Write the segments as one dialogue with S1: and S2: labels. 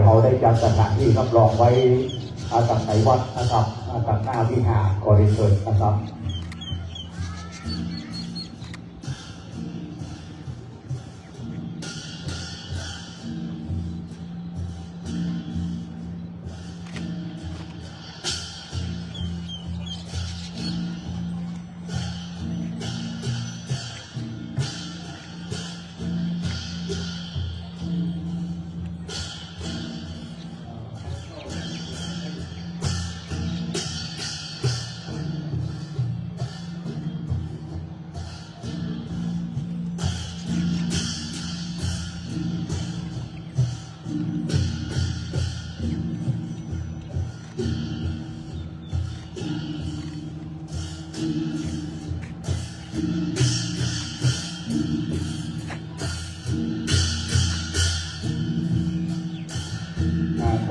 S1: เขาได้จัดสถานที่รับรองไว้ตั้งในวัดนะครับตั้งหน้าวิหารก็ได้เชิญนะครับ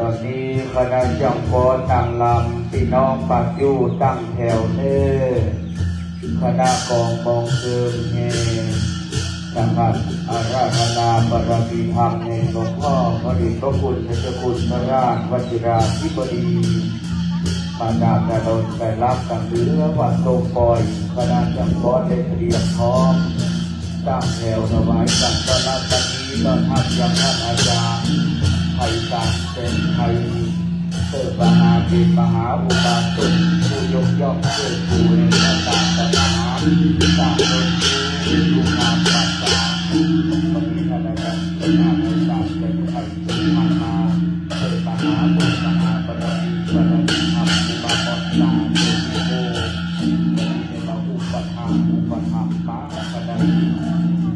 S1: ตอนนี้คณะจังหวัดต่างลำพี่น้องปักอยู่ตั้งแถวเน้อคณะกองมองเติมเฮนะครับอาราธนาบารมีธรรมในหลวงพ่อพระฤทธิ์พระคุณพระเจ้าคุณพระราชวชิราธิบดีมาดามดลไปรับกันเหลือวัดโตปอยคณะจังหวัดได้เตรียมพร้อมตั้งแถวถวายสังฆทานตอนนี้ก็ทำอย่างท่านอาจารย์ไทยการเป็นไทยเติมหาเป็นมหาอุบาสกผู้ยกย่องเชิดชูในพระศาสนาสร้างโลกเป็นลูกงามปัจจาวันนี้ท่านอาจารย์เป็นงานในศาสตร์เป็นไทยเป็นมหาเติมมหาบุญมหาบารมีธรรมอุบาสกสาธุโมวันนี้เราอุปถัมภ์มาขณะนี้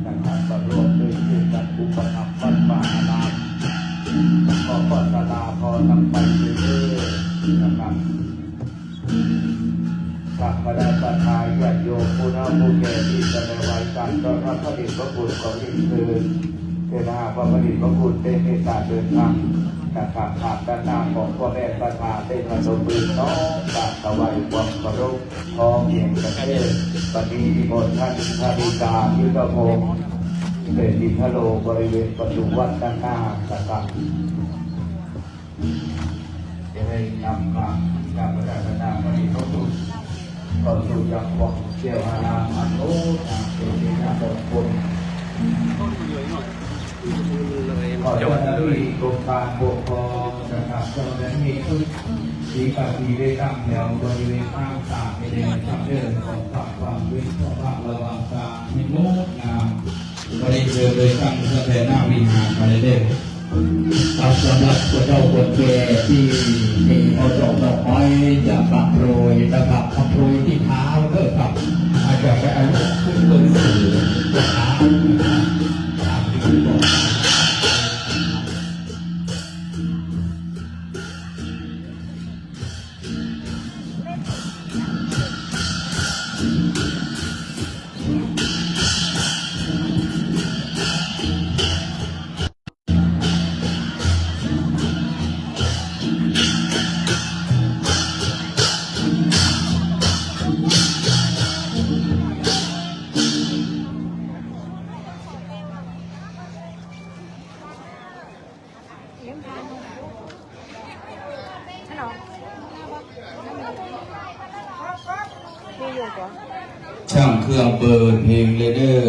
S1: การประรวมด้วยชื่อกันอุปถัมภ์วัดป่าอารามขอพรศาลาพอทำไปเรื่อยๆนะครับพระคณะสัตยาญาติโยมผู้น้อยผู้แก่ที่จะได้ไว้การต้อนรับพระเดชพระคุณของอินทร์เทนาพระเดชพระคุณได้เมตตาเดินทางนะครับผ่านด้านหน้าของพ่อแม่ประธานได้ประสบมือน้องการถวายความเคารพพร้อมเพียงประเทศปฏิบัติท่านธาริกายุทธพงศ์เดชทะโลบริเวณประตูวัดด้านหน้านะครับจะได้นำการประดาพระเดชพระคุณเข้าสู่ยังวังเชี่ยวหาอันโน้เป็นที่น่าสนใจขอเจ้าหน้าที่กรมการปกครองนะครับเจ้าหน้าที่ทุกสีกากีได้ตั้งแถวบริเวณข้างศาลในทางเดินของฝั่งความวิเคราะห์ระหว่างกลางให้งดงามบริเวณโดยตั้งเพื่อหน้าวิหารมาเรื่อยๆสำหรับคนเจ้าคนแก่ที่มีเอาดอกไม้จะประโปรยนะครับประโปรยที่เท้าเลิกครับอาจจะไปเอาขึ้นบนสื่อเท้าตามที่บอกช่างเครื่องเปิดเพลงเลยเด้อ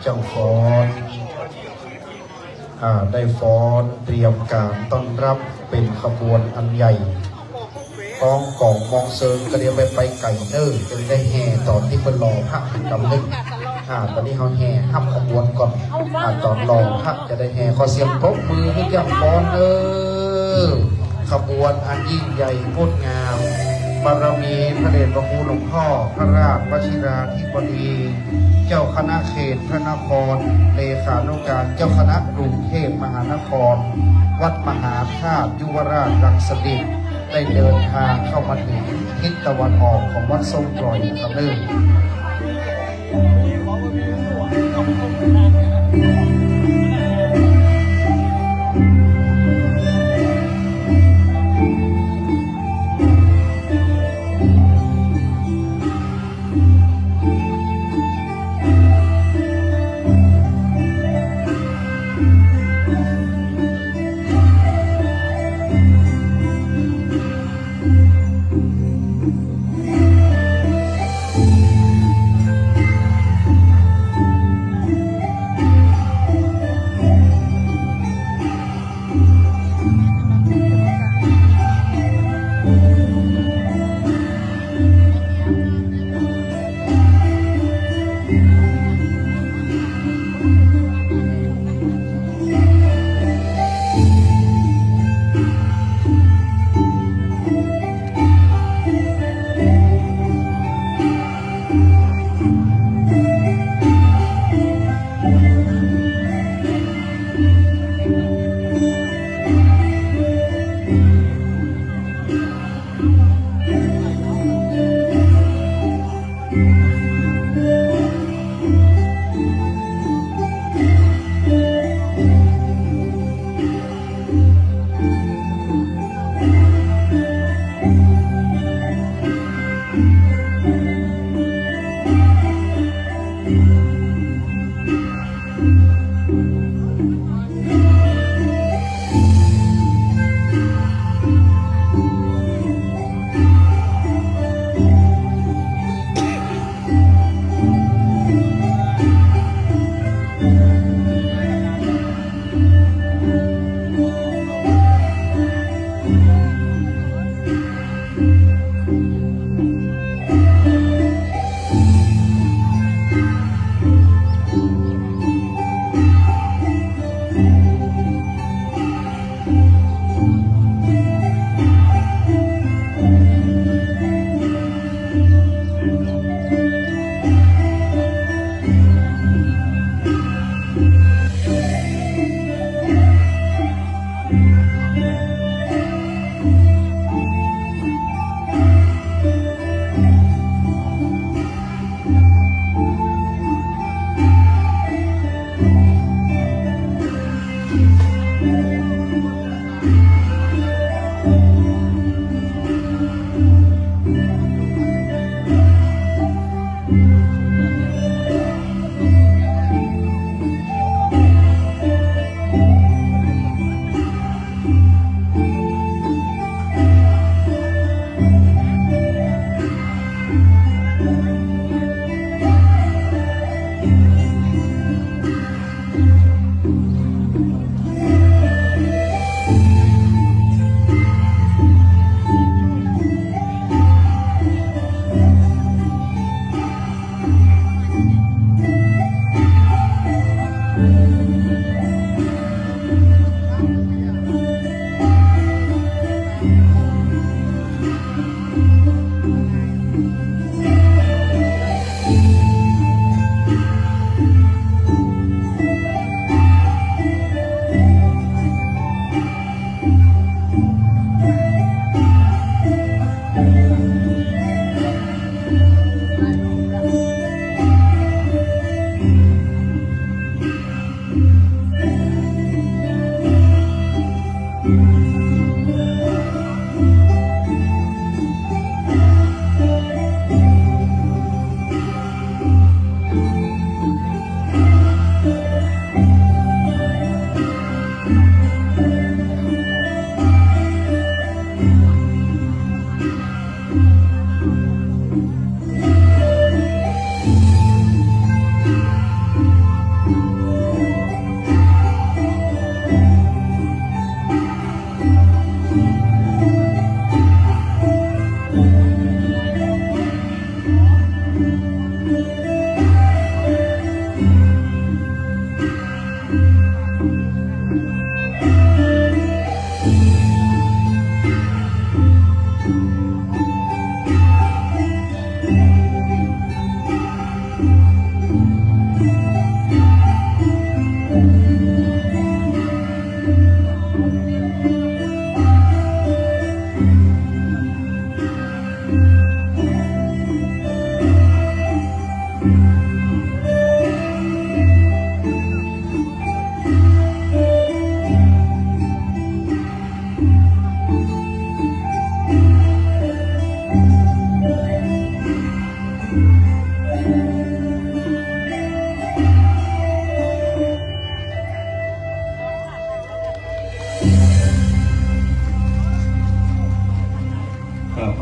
S1: เจ้าฟ้อนได้ฟ้อนเตรียมการต้อนรับเป็นขบวนอันใหญ่กองกองมองเซิงก็เดี๋ยวไปไก่เนอร์จึงได้แห่ตอนที่เป็นรอพระกำลึกตอนนี้เขาแห่ทับขบวนก่อนตอนรอพระจะได้แห่ขอเสียงปรบมือให้เจ้าฟ้อนขบวนอันยิ่งใหญ่งดงามบารมีพระเดชพระคุณหลวงพ่อพระราชวชิราธิบดีเจ้าคณะเขตพระนครเลขานุการเจ้าคณะกรุงเทพมหานครวัดมหาธาตุยุวราชรังสฤษฎ์ได้เดินทางเข้ามาถึงทิศตะวันออกของวัดทรงปล่อยครับเริ่ม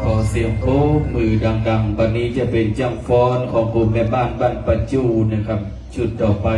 S1: ขอเสียงโป๊กมือดังๆวันนี้จะเป็นจังฟ้อนของกลุ่มแม่บ้านบ้านปัจจูนะครับชุดต่อไป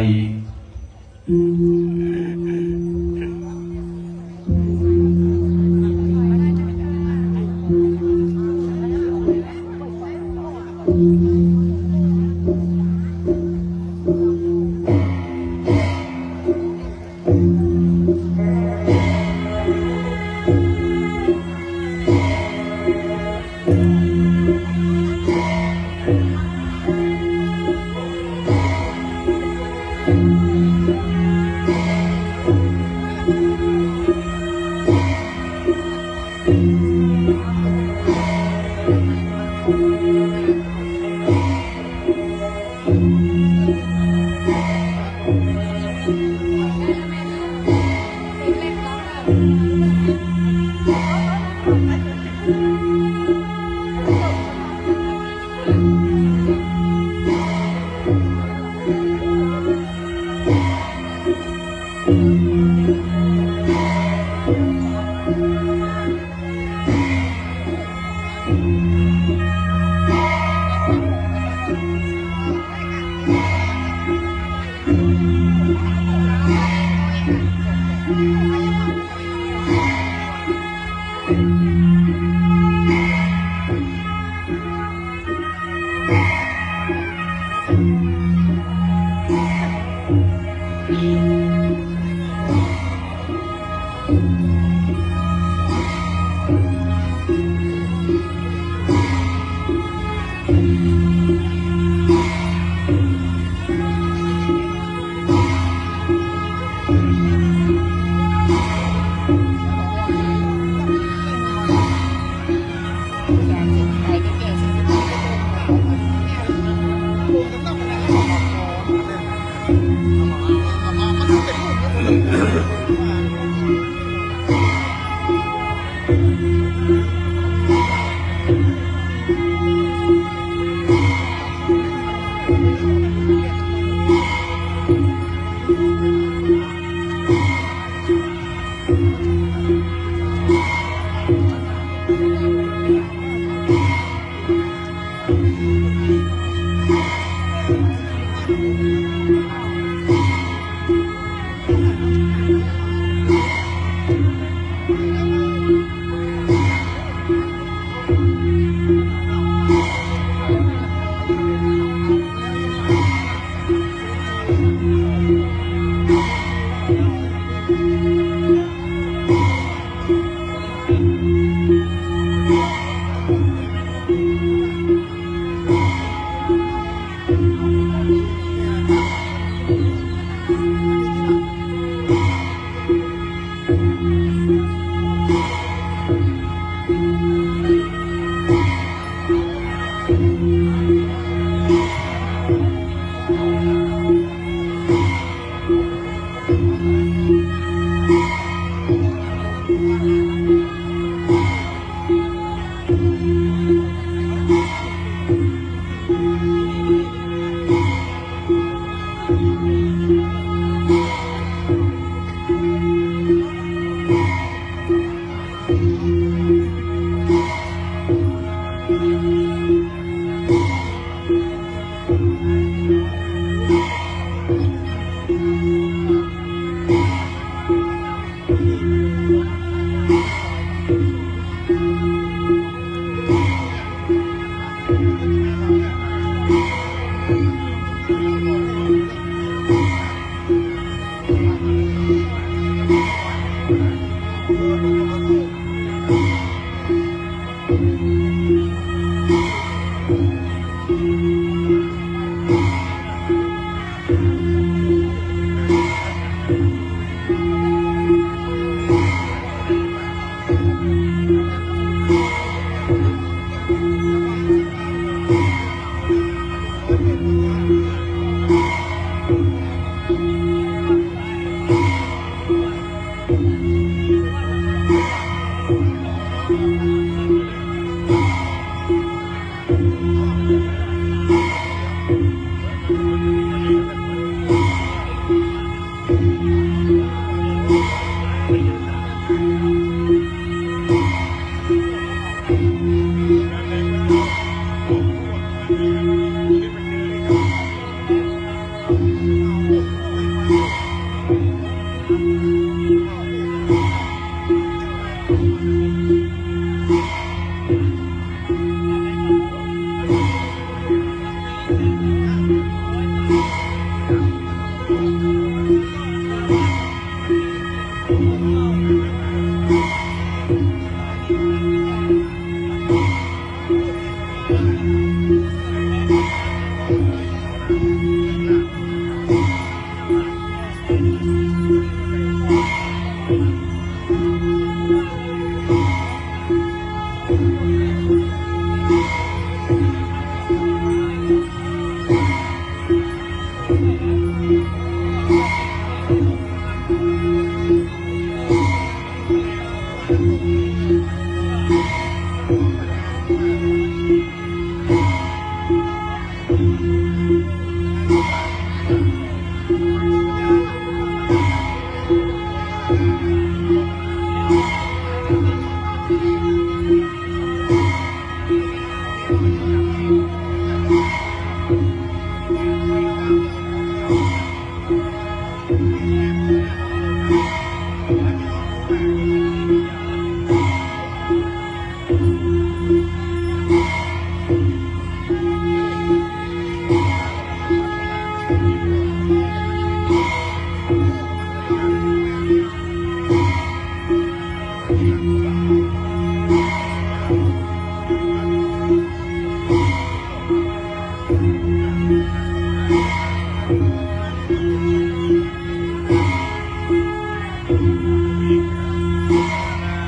S1: อ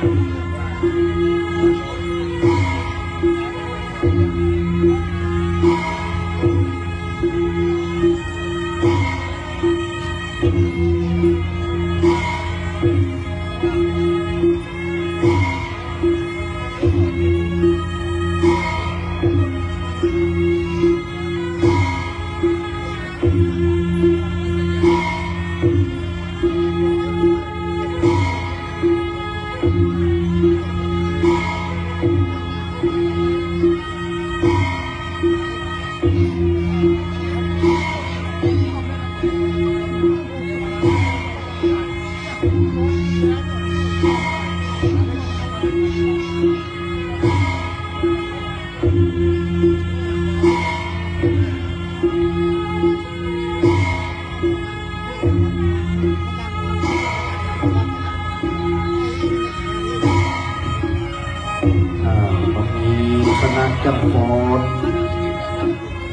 S2: คณะจังหวัด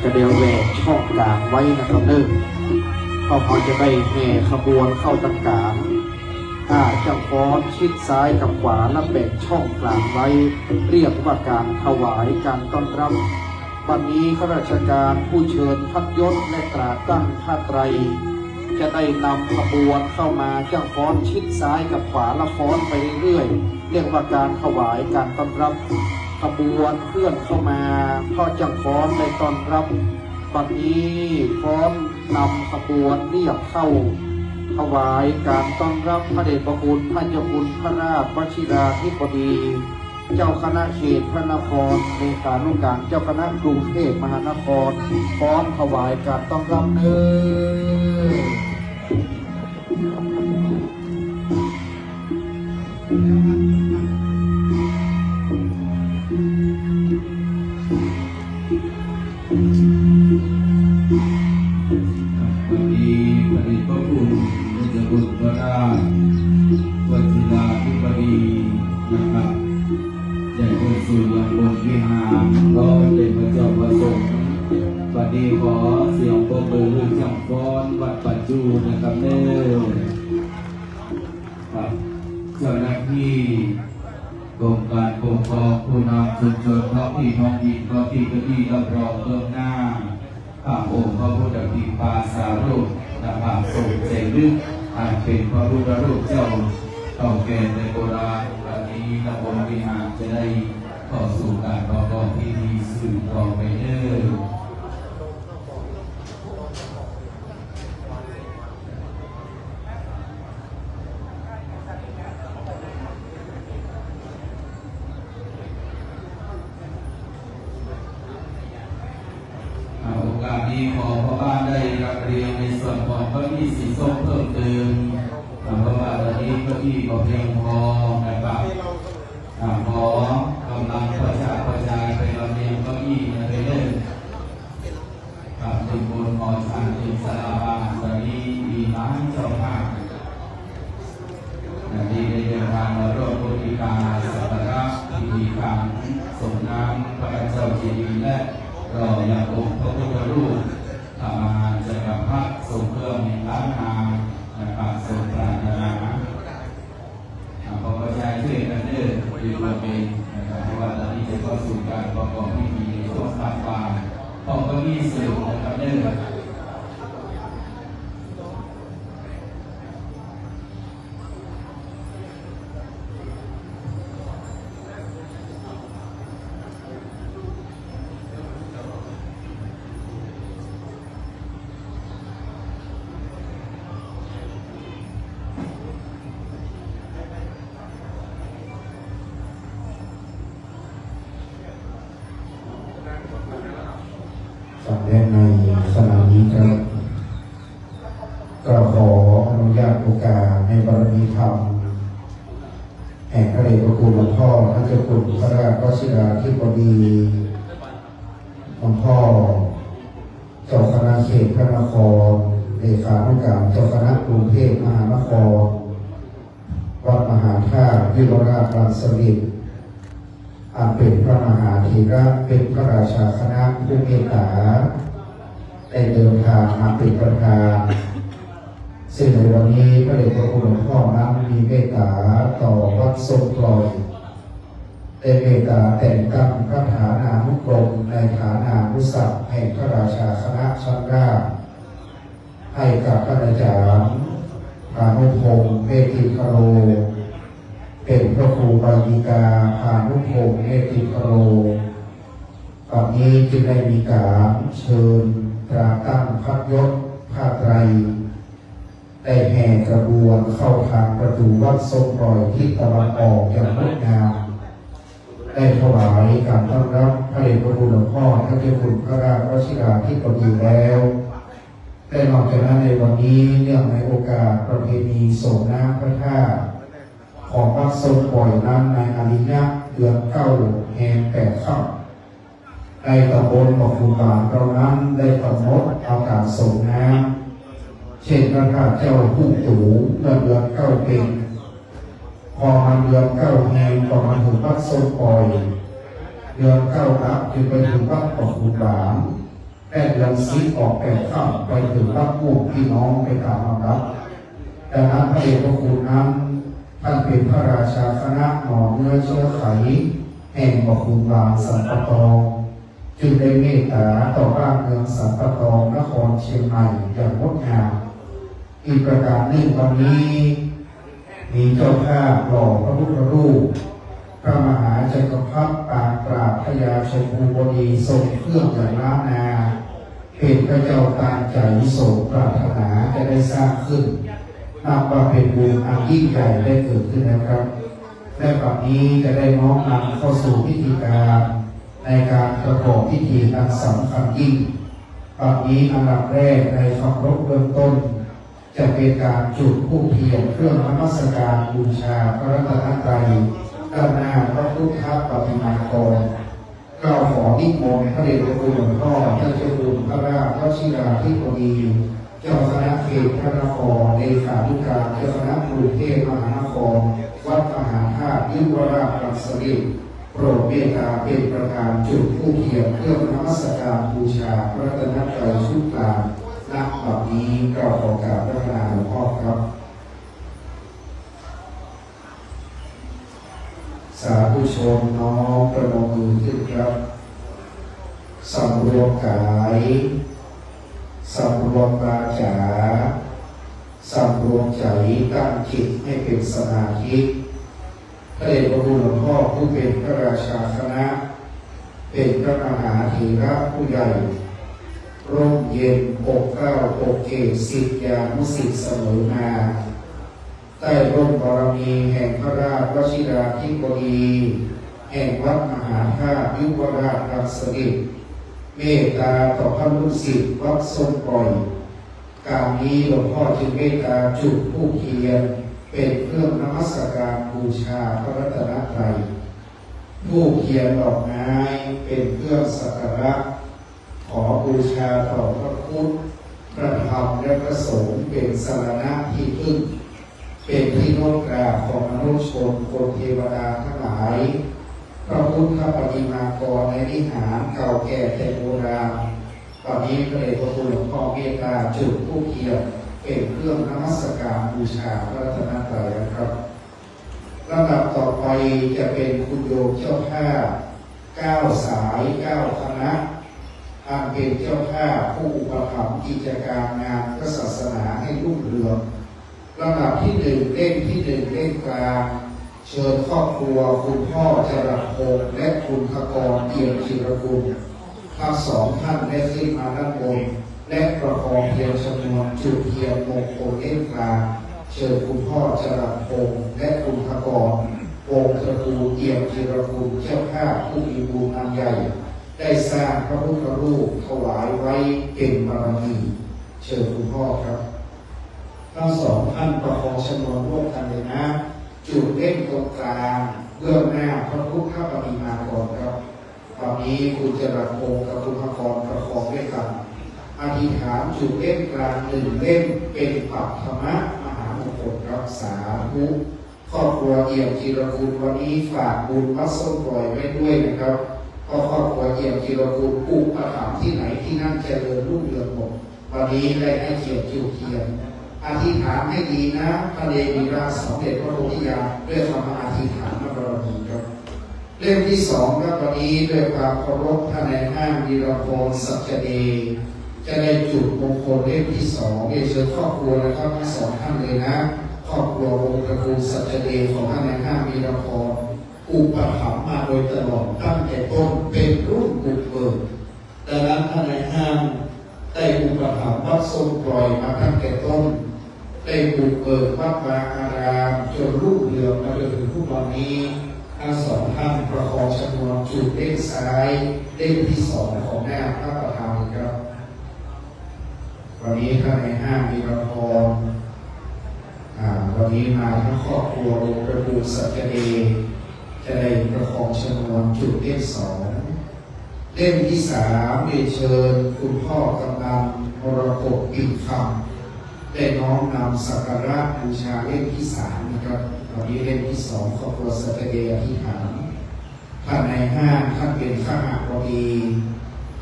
S2: จะเดียวแหวกช่องกลางไว้นะครับเนิ่งพอจะได้แห่ขบวนเข้าตั้งกลางจังหวัดชิดซ้ายกับขวาและแบ่งช่องกลางไว้เรียกว่าการถวายการต้อนรับวันนี้ข้าราชการผู้เชิญพัดยศและตราตั้งผ้าไตรจะได้นำขบวนเข้ามาจังฟ้อนชิดซ้ายกับขวาละฟ้อนไปเรื่อยๆเรียกว่าการถวายการต้อนรับขบวนเคลื่อนเข้ามาพ่อจังฟ้อนในต้อนรับวันนี้ฟ้อนนำขบวนเรียกเข้าถวายการต้อนรับพระเดชพระคุณพระเจ้าคุณพระราชวชิราธิบดีเจ้าคณะเขตพระนครเลขานุการเจ้าคณะกรุงเทพมหานครฟ้อนถวายการต้อนรับเนื้
S1: วันนี้พระเดชพระคุณพระเจ้าคุณพระราชวชิราธิบดีนะครับได้ขึ้นสู่ยังบนวิหารก็ได้พระเจ้าประสงค์วันนี้ขอเสียงปรบมือให้จังฟ้อนวัดปัจจุนะครับเด้อครับเจ้าหน้าที่กรมการปกครองผู้นำชุมชนท้องที่ท้องถิ่นท้องที่เก้าอี้รับรองเบื้องหน้าข้าองค์พระพุทธพิมพาสารูปนะครับทรงเจริญอันเป็นพระพุทธรูปเจ้าเก่าแก่ในโบราณวันนี้ตำบลวิหารจะได้เข้าสู่การประกอบพิธีสืบต่อไปเรื่อยโอกาสนี้ขอพ่อบ้านได้รับเรียนในส่วนของเก้าอี้สีส้มเพิ่มเติมเพราะว่าตอนนี้เก้าอี้ก็เพียงพอนะครับขอกำลังประชาไปลำเลียงเก้าอี้ไปเรื่อยถึงบนหอฉันถึงศาลาบ้านตอนนี้มีร้านเจ้าภาพที่ได้เดินทางมาร่วมพิธีการสักการะพิธีการส่งน้ำพระเจ้าเจดีย์และรออย่างองค์พระพุทธรูปมาจักรพรรดิทรงเครื่องล้านนานะครับทรงปรารถนาพอประชาชนกันเด้อดีกว่าเป็นนะครับเพราะว่าตอนนี้จะเข้าสู่การประกอบพิธีในช่วงค่ำบ่ายพอก็มีสื่อนะครับเด้อ
S2: และในขณะนี้ครับก็ขออนุญาตโอกาสในบารมีธรรมแห่งพระเดชพระคุณหลวงพ่อพระเจ้าคุณพระราชวชิราธิบดีหลวงพ่อเจ้าคณะเขตพระนครเลขานุการเจ้าคณะกรุงเทพมหานครวัดมหาธาตุวิโรจน์รังสฤษดิ์อันเป็นพระมหาธีระเป็นพระราชาคณะผู้เมตตาได้เดินทางมาเป็นประธานซึ่งในวันนี้พระเดชพระคุณหลวงพ่อนั้นมีเมตตาต่อวัดทรงกลอยได้เมตตาแต่งตั้งพระฐานานุกรมในฐานานุศักดิ์แห่งพระราชาคณะชั้นราชให้กับพระอาจารย์พานุพงศ์เมธิคโรเป็นพระครูบาลีกาพานุพงศ์เมธิคโรวันนี้จึงได้มีการเชิญตราตั้งพัดยศผ้าไตรได้แห่กระบวนเข้าทางประตูวัดทรงรอยทิศตะวันออกอย่างงดงามได้ถวายการต้อนรับพระเดชพระคุณหลวงพ่อพระเจ้าคุณพระราชวชิราธิบดีแล้วได้นอกจากนั้นในวันนี้เนื่องในโอกาสประเพณีส่งน้ำพระธาตุของวัดทรงปล่อยน้ำในอาริยะเดือน9 แห่ง8 ค่ำในตำบลบอกคุณบาทเรานั้นได้กำหนดเอาการส่งน้ำเช่นพระธาตุเจ้าผู้ตูเมื่อเดือน9 เป็นพอมาเดือน9 แห่งก็มาถึงวัดทรงปล่อย เดือนเก้ารับจึงไปถึงวัดปอกขุนหลานแต่เดือนสิบออก8 ค่ำไปถึงวัดมู่พี่น้องไปตามลำดับดังนั้นพระเดชพระคุณนั้นท่านเป็นพระราชาคณะหน่อเนื้อเชื้อไขแห่งปอกขุนหลานสันปะตองจึงได้เมตตาต่อบ้านเมืองสันปะตองนครเชียงใหม่อย่างงดงามอีกประการหนึ่งวันนี้มีเจ้าภาพหล่อพระพุทธรูปพระมหาจักรพรรดิปางปราบพญาชมพูบดีทรงเครื่องอย่างล้านนาเป็นพระเจ้าตามใจโสปรารถนาจะได้สร้างขึ้นนับว่าเป็นบุญอันยิ่งใหญ่ได้เกิดขึ้นนะครับและบัดนี้จะได้น้อมนำเข้าสู่พิธีการในการประกอบพิธีอันสำคัญยิ่งบัดนี้อันดับแรกในคำรบเบื้องต้นจะเป็นการจุดธูปเทียนเครื่องนมัสการบูชาพระรัตนตรัยด้านหน้าพระพุทธปฏิมากรกล่าวขอนิมนต์พระเดชพระคุณหลวงพ่อท่านเจ้าคุณพระราชวชิราธิบดีเจ้าคณะเขตพระนครเลขาธิการเจ้าคณะกรุงเทพมหานครวัดมหาธาตุยุวราชรังสฤษฎ์โปรดเมตตาเป็นประธานจุดธูปเทียนเครื่องนมัสการบูชาพระรัตนตรัยชุดกลางณบัดนี้กล่าวขอกราบพระนามหลวงพ่อครับสาธุชนน้อมประนมมือขึ้นครับสำรวมกายสำรวมวาจาสำรวมใจตั้งจิตให้เป็นสมาธิพระเดชพระคุณหลวงพ่อผู้เป็นพระราชาคณะเป็นพระมหาเถระผู้ใหญ่ร่มเย็นปกเกล้าปกเกศศิษยานุศิษย์เสมอมาใต้ร่มบารมีแห่งพระราชวชิราธิบดีแห่งวัดมหาธาตุยุวราชรังสฤษฎ์เมตตาต่อพระลูกศิษย์วัดทรงปล่อยการนี้หลวงพ่อจึงเมตตาจุดธูปเทียนเป็นเครื่องนมัสการบูชาพระรัตนตรัยธูปเทียนดอกไม้เป็นเครื่องสักการะขอบูชาต่อพระพุทธพระธรรมและพระสงฆ์เป็นสรณะที่พึ่งเป็นที่โน้มกราบของมนุษย์ชนคนเทวดาทั้งหลายพระพุทธปฏิมากรในวิหารเก่าแก่แต่โบราณตอนนี้พระเดชพระคุณหลวงพ่อเมตตาจุดธูปเทียนเป็นเครื่องนมัสการบูชาพระรัตนตรัยนะครับลำดับต่อไปจะเป็นคุณโยมเจ้าภาพ9 สาย9 คณะอันเป็นเจ้าภาพผู้อุปถัมภ์กิจการงานพระศาสนาให้รุ่งเรืองลำดับที่1เล่มที่1เล่มกลางเชิญครอบครัวคุณพ่อจรัสพงษ์และคุณขกรเกียรติจิรกุลทั้ง2 ท่านได้ขึ้นมาด้านบนและประคองเทียนชนวนจุดเทียนมงคลเล่มกลางเชิญคุณพ่อจรัสพงษ์และคุณขกรวงศ์ตระกูลเกียรติจิรกุลเจ้าภาพผู้มีบุญอันใหญ่ได้สร้างพระพุทธรูปถวายไว้เป็นบารมีเชิญคุณพ่อครับทั้ง2 ท่านประคองชนวนร่วมกันเลยนะจุดเล่มตรงกลางเบื้องหน้าพระพุทธปฏิมากรครับตอนนี้คุณจรัสพงษ์กับคุณขกรประคองด้วยกันอธิษฐานจุดเล่มกลาง1 เล่มเป็นปัตถมะมหามงคลรักษาทุกครอบครัวเอี่ยมจิรกุลวันนี้ฝากบุญวัดส้มปล่อยไว้ด้วยนะครับเพราะครอบครัวเอี่ยมจิรกุลอุปถัมภ์ที่ไหนที่นั่นเจริญรุ่งเรืองหมดวันนี้ได้ให้เกียรติจุดเทียนอธิษฐานให้ดีนะพระเดชบิดาสมเด็จพระโพธิญาณด้วยคำอธิษฐานบารมีครับเล่มที่2ครับวันนี้ด้วยความเคารพท่านนายห้างวีรพงศ์สัจเดชจะได้จุดมงคลเล่มที่2เรียนเชิญครอบครัวนะครับทั้ง2 ท่านเลยนะครอบครัววงศ์ตระกูลสัจเดชของท่านนายห้างวีรพงศ์อุปถัมภ์มาโดยตลอดตั้งแต่ต้นเป็นรุ่นบุกเบิกดังนั้นท่านนายห้างได้อุปถัมภ์วัดทรงปล่อยมาตั้งแต่ต้นได้บุกเบิกวัดวาอารามจนรุ่งเรืองมาจนถึงทุกวันนี้ทั้ง2 ท่านประคองชนวนจุดเล่มซ้ายเล่มที่2ของหน้าพระประธานครับวันนี้ท่านนายห้างวีรพงศ์วันนี้มาทั้งครอบครัววงศ์ตระกูลสัจเดชจะได้ประคองชนวนจุดเล่ม2เล่มที่3เรียนเชิญคุณพ่อกำนันมรกตอิ่มคำได้น้อมนำสักการะบูชาเล่มที่3นะครับวันนี้เล่มที่2ครอบครัวสัจเดชอธิษฐานถ ท่านในห้างท่านเป็นขหบดี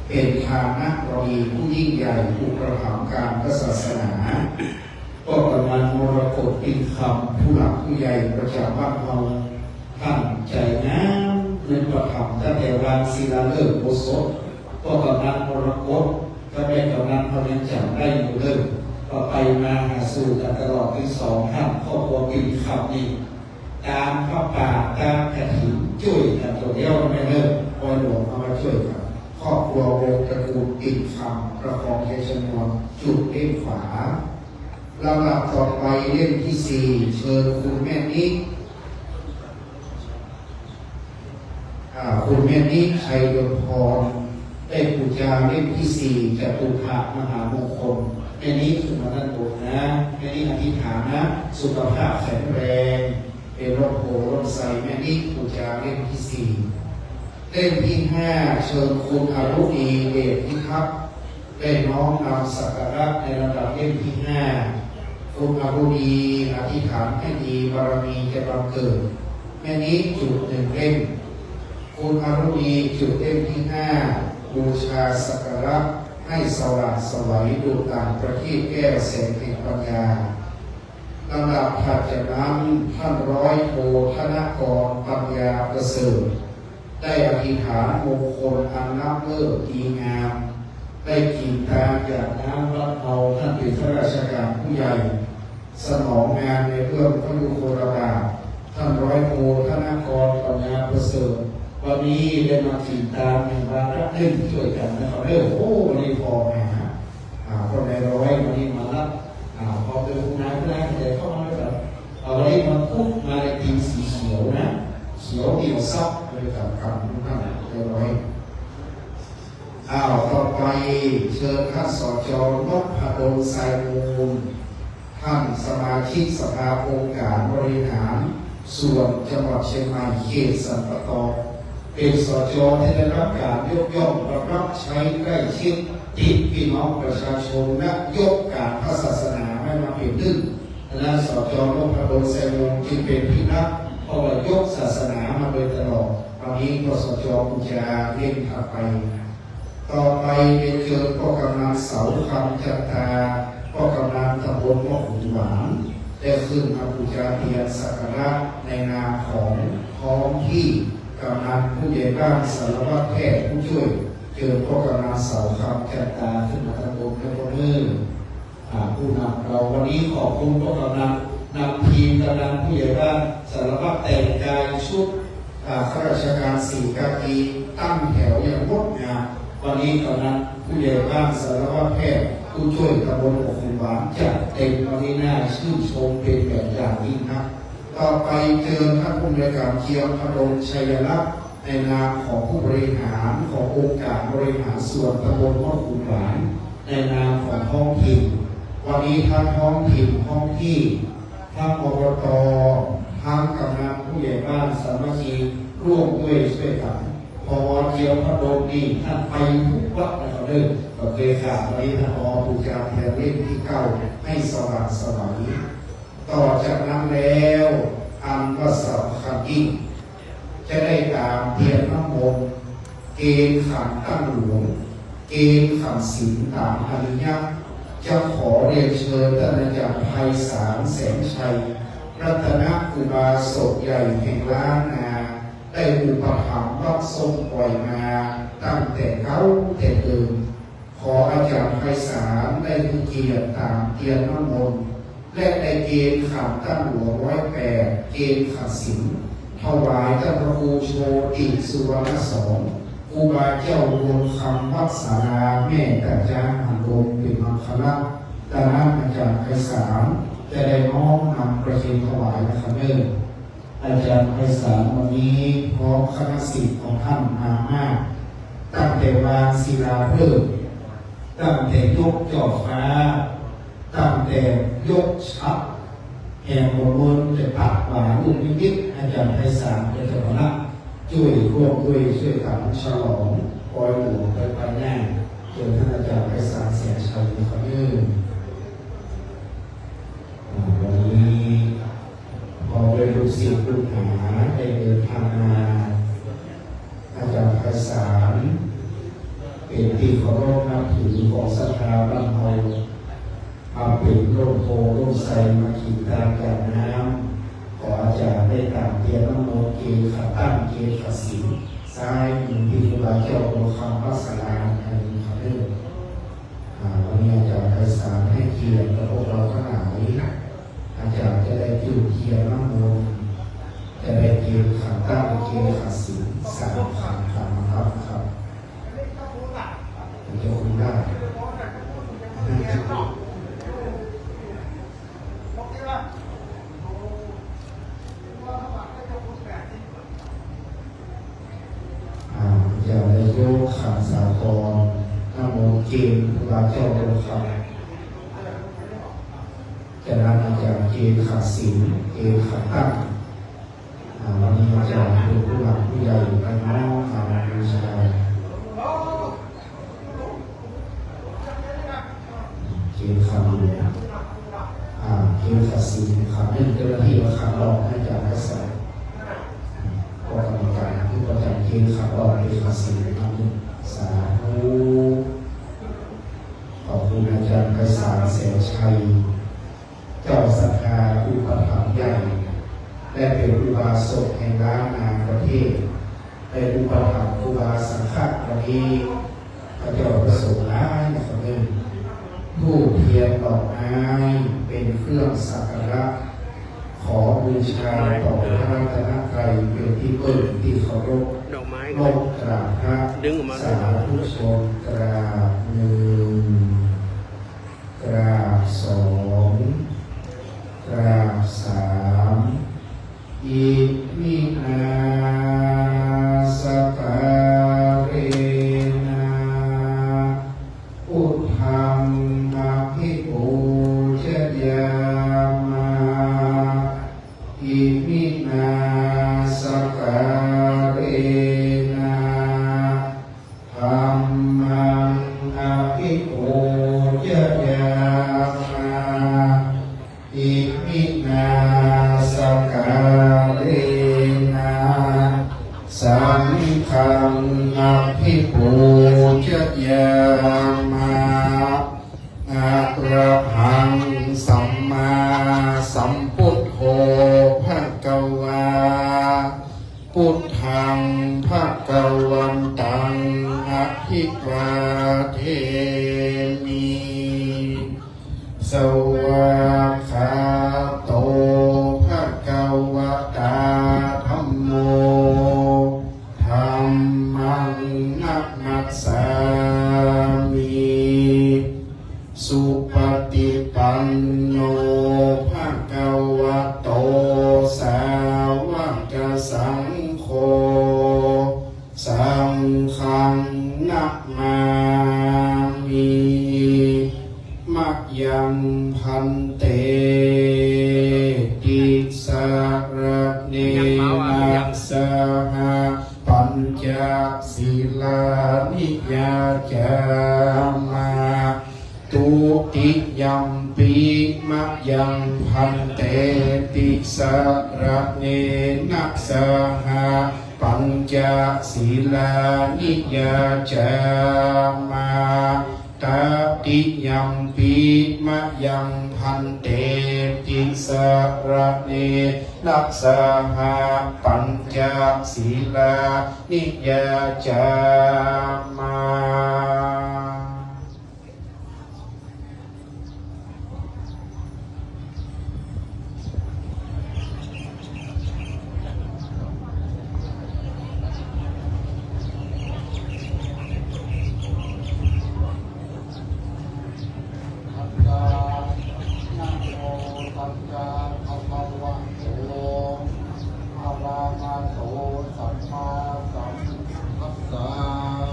S2: เป็นฐานะบดีผู้ยิ่งใหญ่ผู้ประถมการพระศาสนาก็กำลังมรกตอินคำผู้หลักผู้ใหญ่ประจำบ้านเราท่านใจงามในประถมตั้งแต่วันศิลาฤกษ์โบสถก็กำลังมรกตก็ได้กำลังเขายังจำได้อยู่เลยก็ไปมาหาสู่กันตลอดที่สองท่านครอบครัวกินคำนี้ตามพระป่าตามกระถิ่นช่วยกันตัวเดียวไม่เลิกคอยหลวงเอามาช่วยกันครอบครัววงตระกูลกินคำประคองเยชนวนจุดเล่มฝาลำดับต่อไปเล่มที่สี่เชิญคุณแม่นิคุณแม่นิชัยดลพรได้ปูชาเล่มที่สี่จตุภามหามงคลแม่นิคือมาด้านบนนะแม่นิอธิษฐานนะสุขภาพแข็งแรงเป็นโรคโผล่โรคไซแม่นิปูชาเล่มที่สี่เล่มที่ห้าเชิญคุณอรุณีเดชพิทักษ์ได้น้อมนำสักการะในระดับเล่มที่ห้าคุณอรุณีอธิษฐานให้ดีบารมีจะบังเกิดแม่นิจุดหนึ่งเล่มคุณอรุณีจุดเล่มที่ห้าบูชาสักการะให้สว่างสวัยดูต่างประทีปแก้วแสงแห่งปัญญาลำดับถัดจากนั้นท่านร้อยโทธนกรปัญญาประเสริฐได้อธิษฐานมงคลอันนับเลิศดีงามได้กินทานจากน้ำรับเอาท่านเป็นข้าราชการผู้ใหญ่สนองงานในเรื่องพระยุคลบาทท่านร้อยโทธนกรปัญญาประเสริฐวันนี้ได้มากินตามหนึ่งวาระเล่นช่วยกันนะครับเรื่องโอ้วันนี้พอมาคนในร้อยวันนี้มารับพอเป็นคุณนายผู้นายแต่เข้ามาแล้ววันนี้มันพุกมาในทีมสีเขียวนะเขียวเดี่ยวซับเลยกับคำทุกท่านในร้อยต่อไปเชิญท่านสจ.นพดลไซมูลท่านสมาชิกสภาองค์การบริหารส่วนจังหวัดเชียงใหม่เขตสันปะตองเป็นสจ.ที่ได้รับการยกย่องรับใช้ใกล้ชิดติดพี่น้องประชาชนและยกการพระศาสนาไม่มาเปลี่ยนดึงและสจ.นพดลไซมูลจึงเป็นที่รักเพราะว่ายกศาสนามาโดยตลอดตอนนี้ก็สจ.กุญชาเล่นถัดไปต่อไปเป็นเชิญพ่อกำนันเสาคำจันทาพ่อกำนันตำบลมะขุนหวานได้ขึ้นมาบูชาเทียนสักการะในนามของท้องที่กำนันผู้ใหญ่บ้านสารวัตรแพทย์ผู้ช่วยเชิญพ่อกำนันเสาคำจันทาขึ้นมาตำบลและก็มือผู้นำเราวันนี้ขอบคุณพ่อกำนันนำทีมกำนันผู้ใหญ่บ้านสารวัตรแต่งกายชุดข้าราชการสี่กากีตั้งแถวอย่างงดงามวันนี้กำนันผู้ใหญ่บ้านสารวัตรแพทย์ผู้ช่วยตำบลอกขุนหวานจัดเต็มวันนี้น่าชื่นชมเป็นแบบอย่างยิ่งนะต่อไปเจอท่านผู้บริการเชียงพดลชัยรักษ์ในนามของผู้บริหารขององค์การบริหารส่วนตำบลอกขุนหวานในนามของท้องถิ่นวันนี้ทั้งท้องถิ่นท้องที่ทั้งอบตทั้งกำนันผู้ใหญ่บ้านสามัคคีร่วมด้วยช่วยกันพอเจียวพระโดมนี่ท่านไปทุกวัดนะครับเด้อก็เคยขาดวันนี้ท่านบูชาเทียนเล่มที่เก้าให้สว่างสวัยต่อจากนั้นแล้วอันว่าสำคัญยิ่งจะได้ตามเทียนน้ำมนต์เกณฑ์ขันตั้งหลวงเกณฑ์ขันศีลตามอริยะจะขอเรียนเชิญท่านอาจารย์ไพศาลแสงชัยรัตนอุบาสกใหญ่แห่งล้านนาได้อุปถัมภ์รับทรงปล่อยมาตั้งแต่เขาแต่เดิมขออาจารย์ไพศาลได้ผู้เกียรติตามเทียนน้ำมนต์และในเกณฑ์ขันตั้งหลวง108เกณฑ์ขันศีลถวายท่านพระครูโชติสุวรรณสอนครูบาเจ้ารวมคำวัดสาราแม่แต่จ้าหันลมเป็นมังคละดังนั้นอาจารย์ไพศาลจะได้น้อมนำประเคนถวายนะครับเด้ออาจารย์ไพศาลวันนี้พร้อมคณะศิษย์ของท่านมามากตั้งแต่วางศิลาฤกษ์ตั้งแต่ยกจอบฟ้าตั้งแต่ยกชับแห่งบนจะปักหวานลูกนิดอาจารย์ไพศาลเป็นเจ้าคณะช่วยร่วมด้วยช่วยกันฉลองปล่อยหลวงไปไปแน่เจอท่านอาจารย์ไพศาลเสียชัยนะครับเด้อวันนี้พอเป็นลูกศิษย์ลูกหาได้เดินทางมา ศาลเป็นที่เคารพนับถือของศรัทธาบ้านเรามาเป็นร่มโพร่มไทรมาขีดตามจากน้ำขออาจารย์ได้ตามเตียนน้ำโมเกขาตั้งเกขาสิงซ้ายมือที่ครูบาเจ้าตัวคำพัสลาอันนี้เขาเรื่องวันนี้อาจารย์ไพศาลให้เกียรติกับพวกเราทั้งหลายอาจารย์จะได้จุดเทียนน้ำมนต์จะได้เกขาตั้งเกขาสิงสามขันธ์ครับจะคุยได้อย่าได้โยกขาสาครถ้าโมเกณฑ์ครูบาเจ้าลงคำจะนั้นอาจารย์เกณฑ์ขาศิลเกณฑ์ขาตั้งวันนี้อาจารย์เป็นผู้หลักผู้ใหญ่กันน้องมาบูชาเกณฑ์ขาหลวงเกณฑ์ขาศิลขาเรื่องเจ้าหน้าที่มาขาหลอกให้อาจารย์ให้ใส่ก็กรรมการที่ประจำเกณฑ์ขาหลอกเป็นขาศิลป์สาธุขอบคุณอาจารย์ไพศาลแสนชัยเจ้าศรัทธาอุปถัมภ์ใหญ่และเป็นอุบาสกแห่งล้านนาประเทศเป็นอุปถัมภ์อุบาสังฆวันนี้พระเจ้าประสงค์ร้ายนะครับเองทูปเทียนดอกไม้เป็นเครื่องสักการะขอบูชาต่อพระรัตนตรัยเป็นที่เปิดที่เคารพ
S3: ดอกไม้
S2: นกกราบพระสาธุชนกราบหนึ่งกราบสองกราบสามอิมินาสการะนาอุทธังอภิปูชยามาอิมินาสการะนาธัมมังอภิปูชยามาอิมินาสการะนาสังฆังอภิปูชยามาอะระหังสัมมาสัมพุทโธภะคะวาพุทธังภะคะวันตังอะภิวาเทมิสวากขาโตภะคะวะตาธัมโมธัมมังนัมมัสสามิสุปฏิปันโนภะคะวะโตสาวกสังโฆสังฆังนะมามิมัจยังพันเตติสระเนนะสหปัญจศีลานิยาจามาตุติยัมปีมะยังพันเตติสระเนนะสหปัญจศีลานิยาจามาตติยัมปีมะยังพันเตติสระเนนะสหปัญจศีลานิยาจามา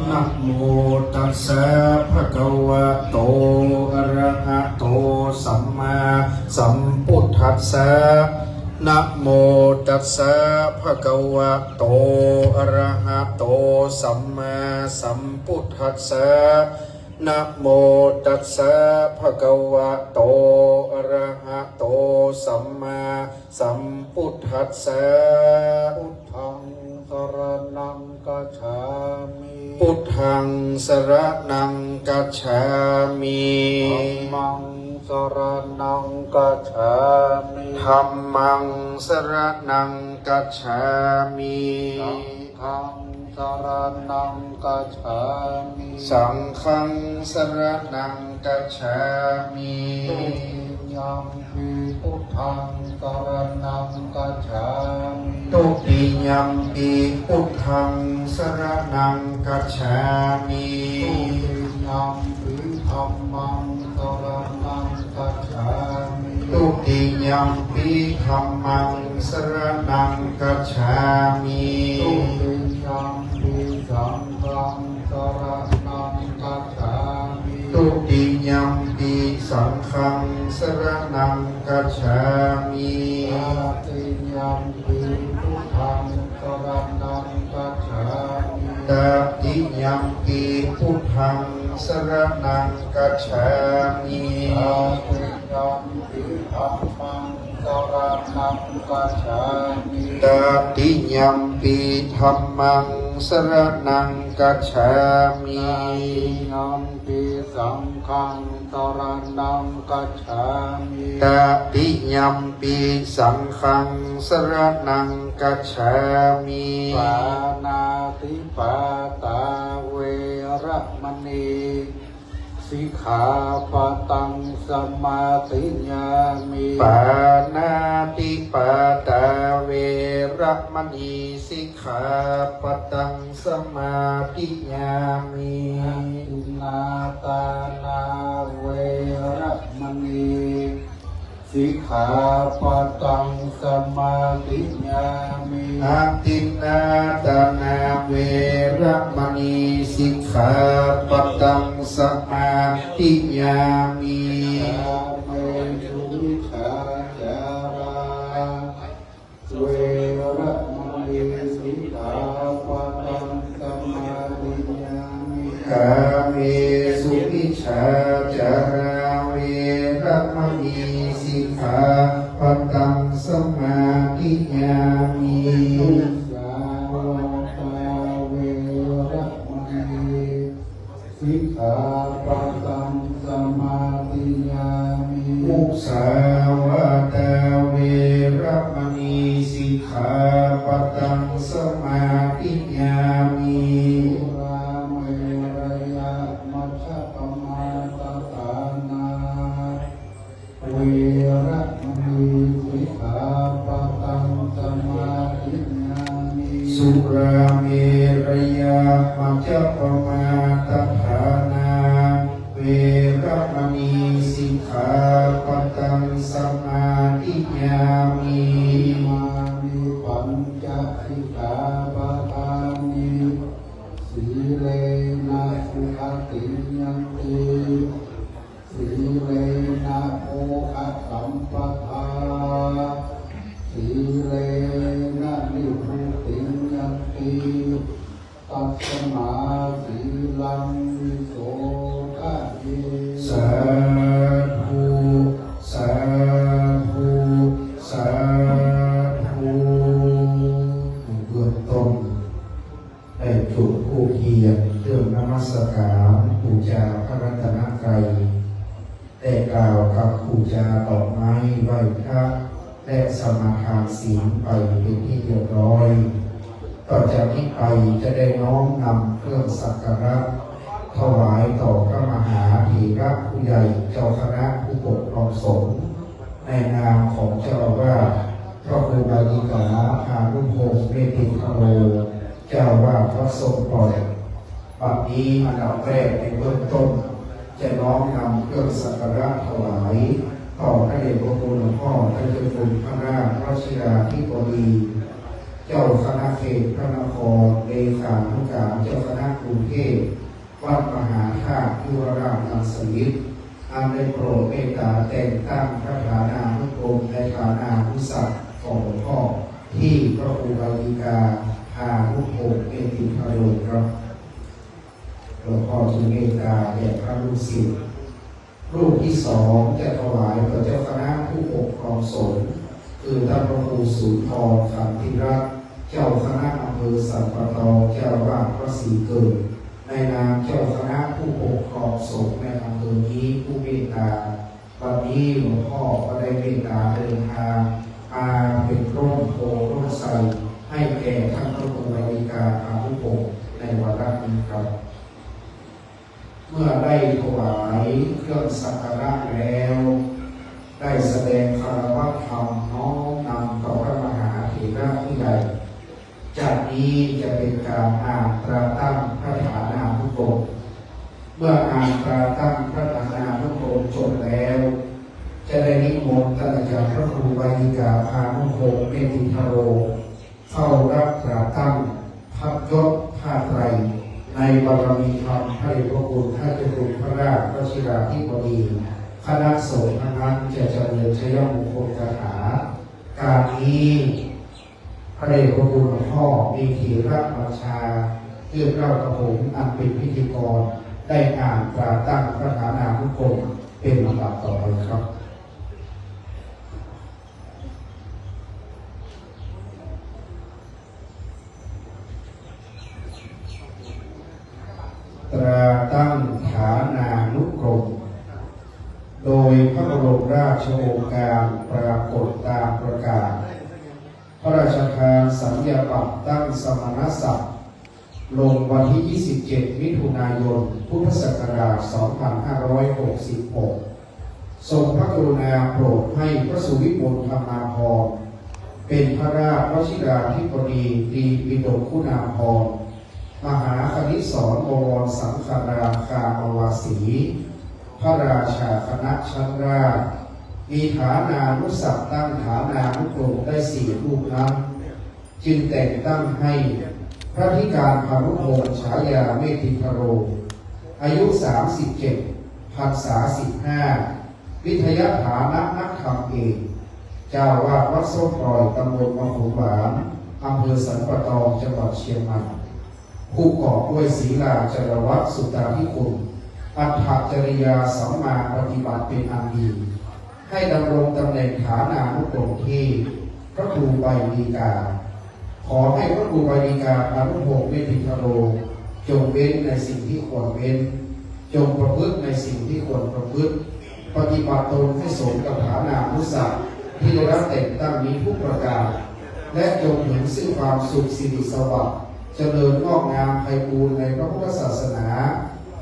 S2: นะโมตัสสะภะคะวะโตอะระหะโตสัมมาสัมพุทธัสสะนะโมตัสสะภะคะวะโตอะระหะโตสัมมาสัมพุทธัสสะนะโมตัสสะภะคะวะโตอะระหะโตสัมมาสัมพุทธัสสะอุทธังส
S1: รณังกัจฉามิ
S2: พุทธังสรณังกัจฉามิ
S1: ธัมมังสรณังกัจฉามิ
S2: ธัมมังสรณังกัจฉามิ
S1: สังฆังสรณังกัจฉามิ
S2: สังฆังสรณังกัจฉามิ
S1: ตุติยัมปิพุทธังสรณังกัจฉามิ
S2: ตุติยัมปิพุทธังสรณังกัจฉามิ
S1: ตุติยัมปิธัมมังสรณังกัจฉามิ
S2: ตุติยัมปิธัมมังสรณังกัจฉามิ
S1: ตุติยัมปิสังฆังสรณังกัจฉามิ
S2: ตติยัมปิพุทธังสรณังกัจฉามิ
S1: ตติยัมปิพุทธังสรณังกัจฉามิ
S2: ตติยัมปิธัมมังสรณังกัจฉามิ
S1: ตติยัมปิธัมมังสรณังกัจฉามิ
S2: ยัมปิสังฆังสรณังกัจฉามิ
S1: ตติยัมปิสังฆังสรณังกัจฉามิ
S2: ปานาติปาตาเวระมณีสิกขาปะตังสมาธิยามิ
S1: ปานาติปาตาเวระมณีสิกขาปะตังสมาธิยามิ
S2: อินาตานาเวระมณีสิกขาปะตังสมาธิยามิ
S1: อาตินนาตานาเวระมณีสิกขาปะตังสมาธิยามิ
S2: ยาเมสุวิชาจาราเวระมณีสิกขาปะตังสมาธิยามิ
S1: กาเมสุวิชาจาราเวระมณีสิกขาปะตังสมาธิยามิ
S2: สาวกาเวระมณีสิกขาปะตังสมาธิยามิ
S1: มุสาวาตาเวระมณีสิกขาปะตังสมาธิยามิ
S2: ราเมรยะมัชฌะปมาตฐานาเวระมณีสิกขาปะตังสมาธิยามิ
S1: สุราเมรยามัจจปมาตฐานาเวระมณีสิกขาปะตังสมาธิยามิ
S2: มานิปัญจสิกขาปะทานิสีเลนะสุขติยันติสีเลนะโมขสัมปทาสีเลนะนิพพุติยันติตัสสมาสีลังวิโสทะเย
S1: สาธุสาธุสาธุเบื้องต้นได้จุดผู้เทียนเครื่องนมัสการบูชาพระรัตนตรัยได้กล่าวกับบูชาดอกไม้ไหว้พระและสมาทานศีลไปเป็นที่เรียบร้อยต่อจากนี้ไปจะได้น้อมนำเครื่องสักการะถวายต่อพระมหาเถระผู้ใหญ่เจ้าคณะผู้ปกครองสงฆ์ในนามของเจ้าอาวาสพระครูบาลีกาพานุพงศ์เมธิคโรเจ้าอาวาสวัดทรงปล่อยบัดนี้อันดับแรกในเบื้องต้น จะน้อมนำเครื่องสักการะถวายต่อพระเดชพระคุณหลวงพ่อท่านเจ้าคุณพระราชวชิราธิบดีเจ้าคณะเขตพระนครเลขานุการเจ้าคณะกรุงเทพวัดมหาธาตุยุวราชรังสฤษฎ์อันได้โปรดเมตตาแต่งตั้งพระฐานานุกรมในฐานานุศักดิ์ของหลวงพ่อที่พระครูบาลีกาพานุพงศ์เมธิคโรครับหลวงพ่อจึงเมตตาแก่พระลูกศิษย์รูปที่สองจะถวายต่อเจ้าคณะผู้ปกครองสงฆ์คือท่านพระครูสุนทรขันธิรัตน์เจ้าคณะอำเภ
S2: ภอสันปะตองเจ้าวาดวัดศรีเกิดในนามเจ้าคณะผู้ปกครองสงฆ์ในอำเภอนี้ผู้เมตตาวันนี้หลวงพ่อก็ได้เมตตาเดินทางมาเป็นร่มโพร่มไทรให้แก่ท่านพระครูบาริกาอาภุปกในวาระนี้ครับเมื่อได้ถวายเครื่องสักการะแล้วได้แสดงคารวะธรรมน้อมนำต่อพระมหาเถระผู้ใหญ่จากนี้จะเป็นการอ่านตราตั้งพระฐานานุกรมเมื่ออ่านตราตั้งพระฐานานุกรมจบแล้วจะได้นิมนต์ท่านอาจารย์พระครูบาริกาพานุพงศ์เมธิธโรเข้ารับตราตั้งพับยศผ้าไตรในบารมีธรรมพระเดชพระคุณท่านเจ้าคุณพระราชวชิราธิบดีคณะสงฆ์นั้นจะเจริญชัยมงคลคาถาการนี้พระเดชพระคุณหลวงพ่อมีธีระราชาเอื้อเก้ากระผมอันเป็นพิธีกรได้อ่านตราตั้งพระฐานานุกรมเป็นลำดับต่อไปครับตราตั้งฐานานุกรมโดยพระบรมราชโองการปรากฏตามประกาศพระราชทานสัญญาบัตรตั้งสมณศักดิ์ลงวันที่ 27 มิถุนายน พุทธศักราช 2566 ทรงพระกรุณาโปรดให้พระสุวิมลธรรมาภรณ์เป็นพระราชวชิราธิบดีตีปิฎกคุณาภรณ์มหาคณิสรบวรสังฆราคามวาสีพระราชาคณะชั้นราชมีฐานานุศักดิ์ตั้งฐานานุกรมได้4 รูปนั้นจึงแต่งตั้งให้พระธิการพานุพงศ์ฉายาเมธิธโรอายุ 37 พรรษา 15 วิทยาฐานะนักธรรมเอกเจ้าวาดวัดส้มปล่อยตำบลมะขุนหวานอำเภอสันปะตองจังหวัดเชียงใหม่ผู้ก่อด้วยศีลาจารวัตรสุตาธิคุณอัตถจริยาสัมมาปฏิบัติเป็นอันดีให้ดำรงตำแหน่งฐานานุกรมที่พระครูใบดีกาขอให้พระครูใบดีกาพานุพงศ์เมธิธโรจงเว้นในสิ่งที่ควรเว้นจงประพฤติในสิ่งที่ควรประพฤติปฏิบัติตนให้สมกับฐานานุศักดิ์ที่ได้รับแต่งตั้งนี้ทุกประการและจงถึงซึ่งความสุขสิริสวัสดิ์เจริญงอกงามไพบูรย์ในพระพุทธศาสนา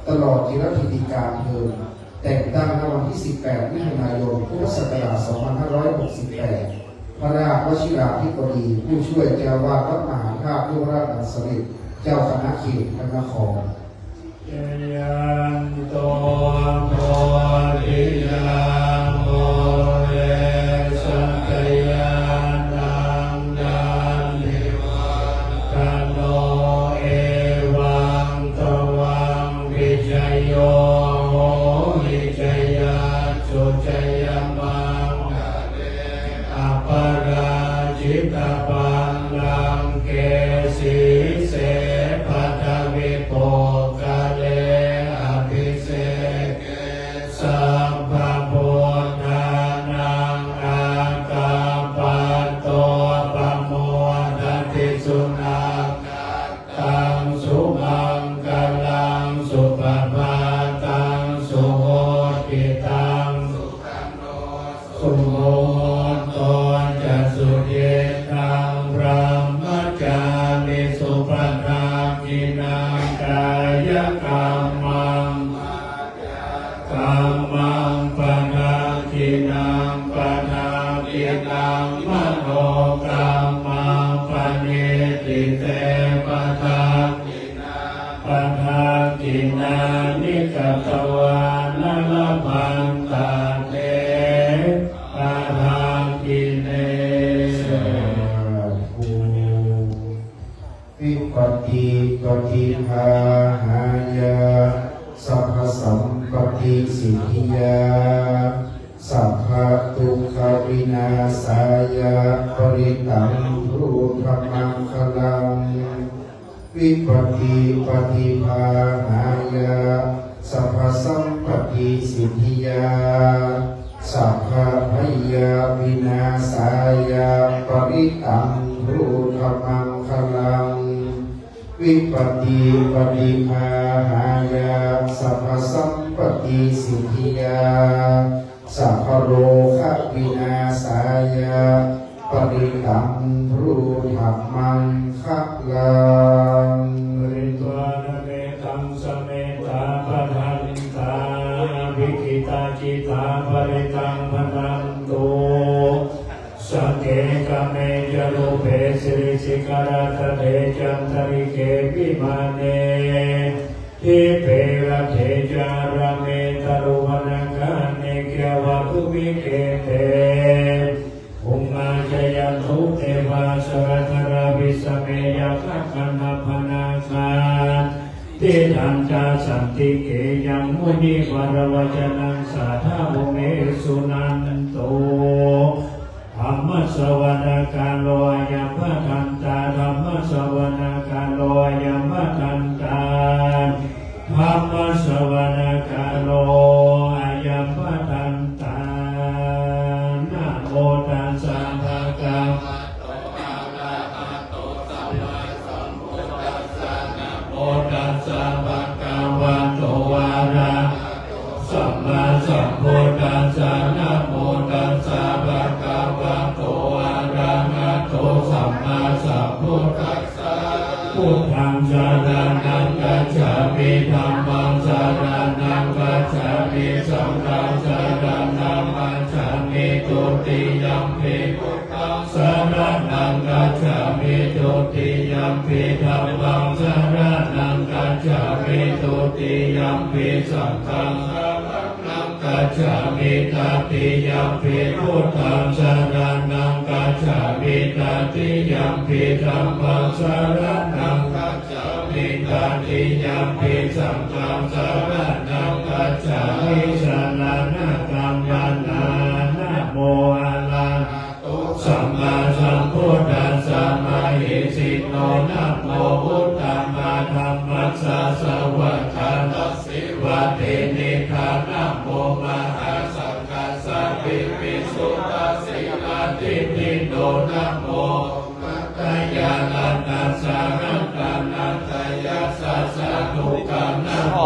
S2: ตลอดจิรธิติการเทินแต่งตั้งในวันที่ 18 มิถุนายน พุทธศักราช 2568 พระราชวชิราธิบดีผู้ช่วยเจ้าวาดวัดมหาธาตุยุวราชอัสริตเจ้าคณะเขตพระนคร
S3: ยันโตโพธิยาโมเรสัตยานังดันนิวันตโนเอวังตวังวิจโยโหวิจยาสุจยมังอปาราจิตปังลังเกสีเสปัทวิโปกะเลอภิเษกสัมภพุทธานังอากาปัตโตปโมทันติสุนังตังสุมังกลังสุปภาตังสุโหติตังสุโหตนจะสุเยตังพระมัจจามิสุปทาจินังกายกรรมังกัมมังปนาทินังปนาทินังมโนกรรมังปณิติเตปทาปทาทินานิกัตวานละพันตาเตปทาทิเน
S2: วิปัสสิปฏิภาหายาสัพพสัมปติสิทธิยาสัพพทุกขวินาศายาปริตังรูธรรมังคลังวิปัสสิปฏิภาหายาสัพพสัมปติสิทธิยาสัพพพยาวินาศายาปริตังรูธรรมังคลัง วิปติปฏิภาหายาสัพพสัมปติสิทธิยาสัพพโรคะวินาศายาปริตังรูธรรมังคัพลัง
S3: ปริตวานเมตังสเมตาปะทันตาภิกิตาจิตาปริตังพนันตุสังเกกเมจโลเปสิริสิกรัตเตจันทริเกปิมาเนทิเประเทจารเมตรุวนังกาเนเกวัตุวิเกเตอุมาจยันทุเทวาสรัทราวิสเมยคัคคันธพนาคาทิทันจาสันติเกยังมุนิวรวจนังสาธาโมเมสุนันโตธรรมสวนาการโลยัมพะทันตาธรรมสวนาการโลยัมพะทันตาธรรมสวนาการโลยัมพะทันตานะโมตัสสะภะคะวะโตอะระหะโตสัมมาสัมพุทธัสสะนะโมตัสสะภะคะวะโตอะระหะโตสัมมาสัมพุทธัสสะนะโมตัสสะภะคะวะโตอะระหะโตสัมมาสัมพุทธัสสะพุทธังสรณังกัจฉามิธัมมังสรณังกัจฉามิสังฆังสรณังกัจฉามิตุติยัมปิพุทธังสรณังกัจฉามิตุติยัมปิธัมมังสรณังกัจฉามิตุติยัมปิสังฆังสรณังกัจฉามิตติยัมปิพุทธังสรณังกัจฉามิตติยัมปิธัมมังสรณังกัจฉามิตติยัมปิสังฆังสรณังกัจฉามิสรณะกัมมานานะโมอะระหะโตสัมมาสัมพุทธัสสะมะหิสิโนนะโมพุทธัมมาธัมมัสสะสวัฏฐานัสสิวะเทนิธานะโมมหาสังฆัสสะปิปิสุตัสสิลาทิติโนนะโมมัตตยานันตัสสะนันตานันตยาสัสสะทุกขังนะโม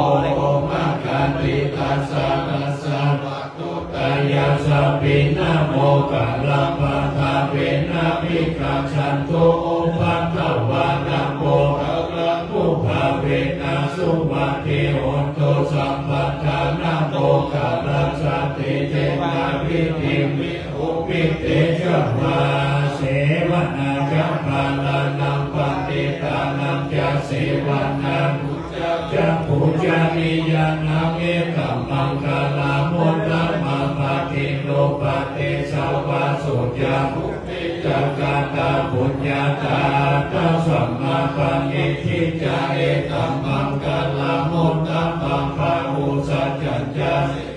S3: มะคันติตัสสะนัสสะวัตถุตยาสัพพินะโมกัลลัมปะทาเวนะภิกขังฉันโตโอปัตถวานะโมกัลลัมปุภาเวนะสุมาเทโหตุสัมปัฏฐานะโมกัลลัสสะเตเจนะวิธิมิอุปิเตชะวาเสวนาจัปปาลานังปฏิตานังจะเสวนานุจะปุจจานิยานังเอตัมมังคลามุตตะมาปฏิโลปฏิสาวาสุญญาภุติจักขาตาปุญญาตาตัสสัมมาปัญญิทิจาเอตัมมังคลามุตตะมังภาวุสัจจัญญา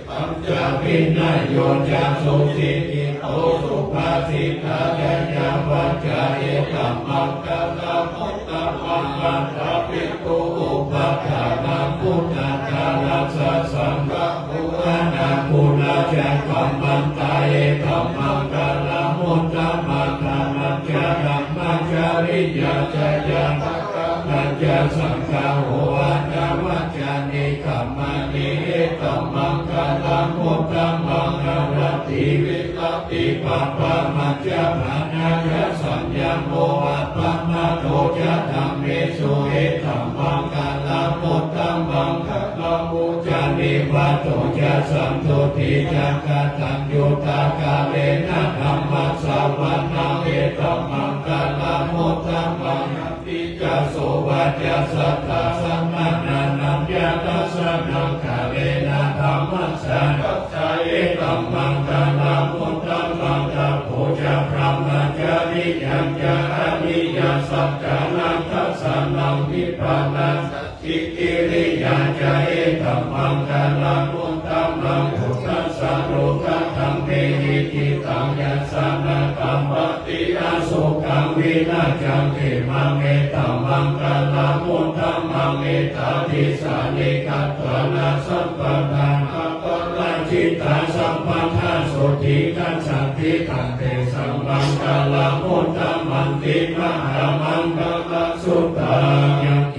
S3: ปัญจวินัยโยจาสุติอิโตสุภาสิตายายาวัจจะเอตัมมังคลามุตตะมังปัญจภิกขุอุปัฏฐานังพุทธังคารัสสะสังฆปุรานาปุราจักขัมมันตาเอตัมมังคลามุตตะมังคามัจจารัมมัจจาริยาจายาภะคะมัจจาสังฆาโหอานาวัจจานิคัมมานิเอตัมมังคลามุตตะมังคารติวิลัปติปัปปะมัจจาภานายะสัญญาโมอัปปะมะโตจะธัมเมสุเอตัมมังคลามุตตะมังคลามุจานิวัตโตจะสัมตุติจักขตัญญูตากาเลนะธัมมัสสะวะนะเอตัมมังคลามุตตะมังติจะโสวัจจะสัทธาสัมมานานัมยะตัสสะนังคาเลนะธัมมัสสะกัจจาเอตัมมังคลามุตตะมังคโพจะพรหมจาริยังจะอริยสัจจานังทัสสะนังนิพพานังอิกิริยาจาเอตัมมังคลามุตตะมังพุทธัสสะโลกัธัมเมหิติตังยัสสะนะกัมปติอาสุขังวินาจังเทมังเอตัมมังคลามุตตะมังเอตติสานิกัตถานาสัมปทานาปะราชิตาสัมปัฏฐาสุติกัจฉันติตันเตสัมมังคลามุตตะมันติมหามังคลสุตังยังเก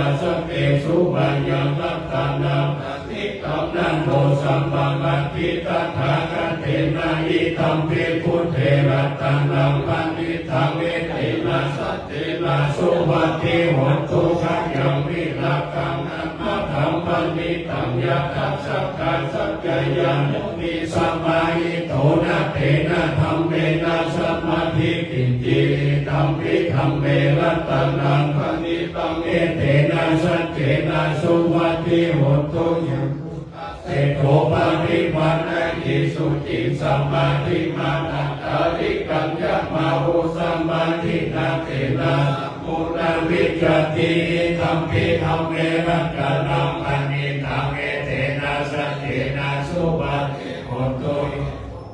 S3: าสเกสุมายังรัตานังนิตัมนันโมสัมมามัคคิตถาคเตนะอิธัมเปพุทเทรัตานังปันติทังเวเตนะสัตเตนะสุวัตถิโหตุขังยังวิรักขังนัมมะธัมปันติตังยะทัสสะกัสสะกายามุนิสัมมาหิโตนะเตนะธัมเมนะสัมมาทิกินจิธัมปิธัมเมรัตนังปันติตังเอเตนะสัจเจนะสุวัตถิโหตุยังเตโตปะริวันนะอิสุจิสัมมาทิมานะตาริกัญญะมาหุสัมมาทินาเตนะมุนาวิจติธัมปิธัมเมรัตนังปันติตังเอเตนะสัจเจนะสุวัตถิโหตุ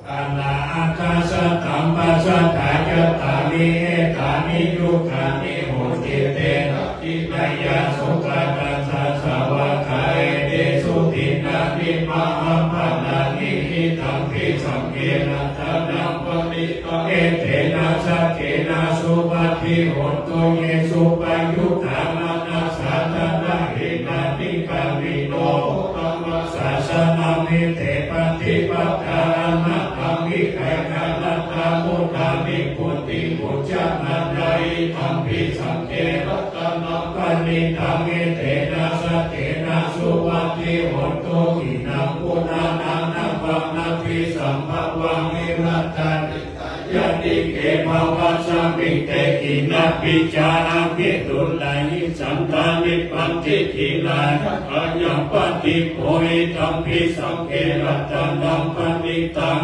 S3: กาลาอาคาสตัมปัสสะทายะตานิเอตานิยุคานิโหติเตนะทินายะสุขตัสสะสาวะคาเอเตสุตินานิมะหะปะนานิหิตัมปิสังเกนะตะนังปฏิตังเอเตนะสัจเจนะสุวัตถิโหตุเยสุปัญญุตามานะสาธานะหินาติกาวิโนตัมมะสาสนามิเตปฏิปัฏฐานะธัมมิไขขันนัตตามุตามิปุติปุจจานันไดธัมปิสังเกรัตนังปันติตังเอเตนะสัจเจนะสุวัตถิโหตุหินังปุณานังนัปะนาภิสัมภวังนิรัตตันยะติเกภวะสัมมิเตกินะปิจารามิตุลายิสันตานิปันติทิลาอัญญปฏิโพหิธัมปิสังเกรัตนังปันติตัง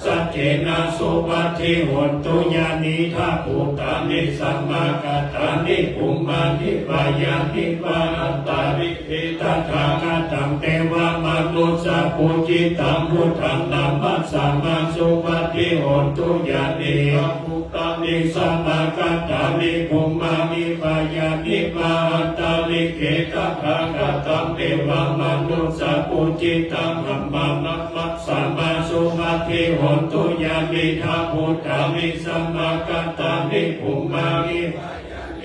S3: สัจเจนะสุวัตถิโหตุญาณิทาภูตานิสัมมากัตตานิภูมานิปายานิปานัตตาริปิตถาคตังเทวมนุสสะปุจิตังพุทธังนัมมัสสะมาสุวัตถิโหตุญาณิภูตานิสัมมากัตตานิภูมานิปายานิปานัตตาริเกตถาคตังเทวมนุสสะปุจิตังนัมมัสสะมาสุวัตถิโหตุญาณิทาภูตานิสัมมากัตตานิภูมานิ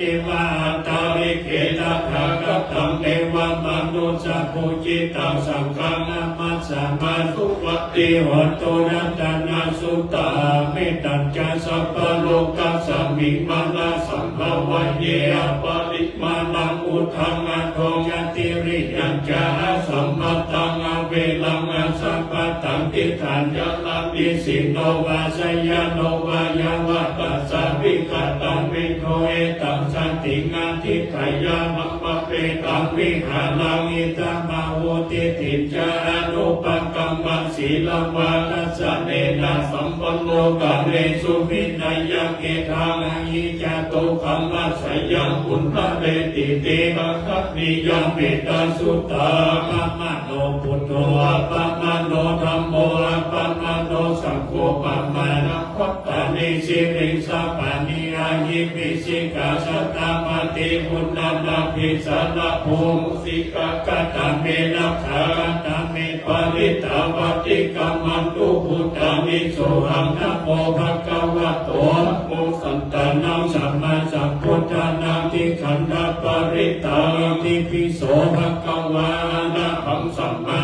S3: อิวะตาริเกตถาคตังเทวมนุสสะปุจิตังสังฆังนัมมัสสะมาสุวัตถิโหตุนันตนาสุตตาเมตัญจสัพพโลกัสสมิมานาสัมภวะเยอปริมาณังอุทังอโทยติริยัญจาสัมมัตตังอเวลังสัพพตังติทัญญลังอิสิโนวาสยโนวายาวะปัสสะวิกตังวิโทเอตังสันติงาทิไทยามัปปะเปตังวิหารังอิตามาโหติติจานุปกัมมังศีลวาทัสสะเนนะสัมปันโนกะเรสุวินัยยังเกทังอิจตุคัมมัสสยังปุณณเรติเตนะคัตติยังเปตาสุตตาปัมมะโนพุทโธปัมมะโนธัมโมปัมมะโนสังโฆปัมมะนะภัตตานิสิริสัพพานิอายิปิสิกาสัตตามติพุทธังนาภิสานะภูมุสิกะกตาเมนะขะตาเมปริตาวติกัมมันตุพุทธานิโสหังนะโมภะคะวะโตโมสันตานังสัมมาสัมพุทธานังติขันธปริตาติภิโสภะคะวะนะหังสัมมา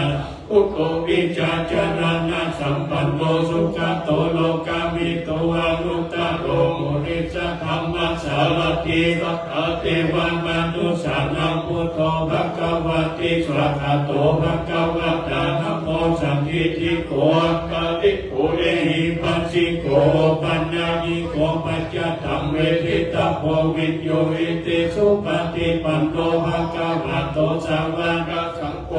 S3: พุทโธวิจาจารณะสัมปันโนสุขโตโลกามิโตอนุตตโรมุริสธรรมสารติสัทธาเทวมนุสานังพุทโธภะคะวะติสวะคาโตภะคะวะตานะโมสัมภิทิโกปะริปุเรหิปัสสิโกปัญญาญิโกปัจจตังเวทิตาโพวิญโยอิติสุปฏิปันโนภะคะวะโตสาวกสังโฆ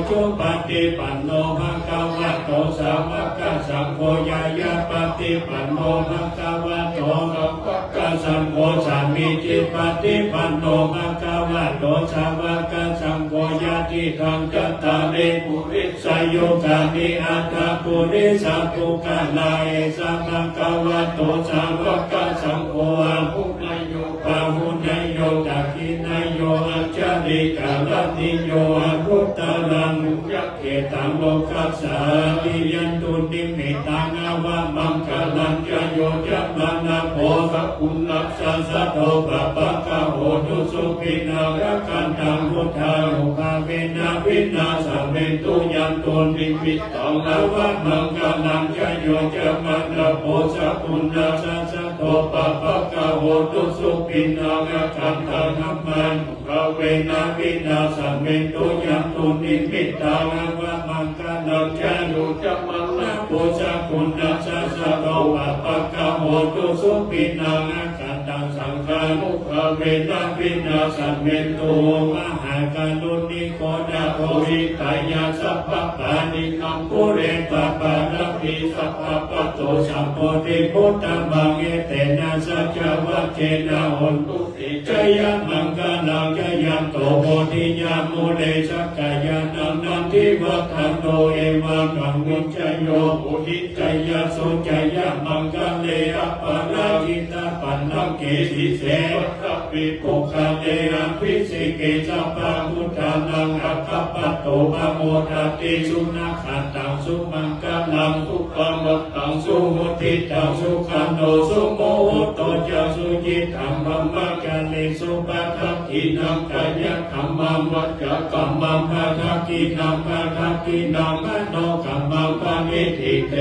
S3: จุปฏิปันโนภะคะวะโตสาวกสังโฆยายาปฏิปันโนภะคะวะโตสัพพะสังโฆสามิจิปฏิปันโนภะคะวะโตสาวกสังโฆยาติทังกัตตาเรปุริสโยกามิอัตถปุริสัพพุกาลาเอสัมภะคะวะโตสาวกสังโฆอะภุนโยปะหุนโยตักขินโยอัจจาริกาลติโยอนุตตรังยักเขตังโลกัสสาติยันตุนิมิตังอวะมังคลังจโยจะมา นะโพสักคุณนักสัสโตปะปะกะโหตุสุขินารักขันตังพุทธานุภาเวนะวินาสเมตุยันตุนิมิตตังนะวัดมังกานังจโยจะมันนะโพสักคุณนักสัสโตปะปะกะโหตุสุขินารักขันตังนัมมันภาเวนะวินาสเมตุยันตุนิมิตตังนะวัดมังกานังจโยจะมันนะโพสักคุณนักสัสโตปะปะกะโหตุสุขินารักขันตังสังฆานุภาเวนะวินาสเมตุมหากาลุนิโกดาโภวิตายาสัพพะปานิคัมปุเรตาปานัปิสัพพะปัตโตสัมโพธิพุทธังบังเอเตนะสัจจวัจเจนะหนตุติจยมังคลังจยันโตโพธิญาณโมเลสักกายานันนันทิวัฏันโตเอวังกังวิจโยปุหิจยาโสจยมังคะเลอะปะราจิตาปันนังเกสิเสวัคปิปุคาเตอัมพิสิเกสัพพะพุทธานังอัคคปัตโตภโมทัตติสุนัขขันตังสุมังคลังทุกขังวัตตังสุมุทิตังสุขันโตสุโมโหโตจะสุจิตังมัมมะกะเลสุปะทักขินังกายคัมมังวัจจะคัมมังภะทักขินังภะทักขินังมโนคัมมังปะนิทิเต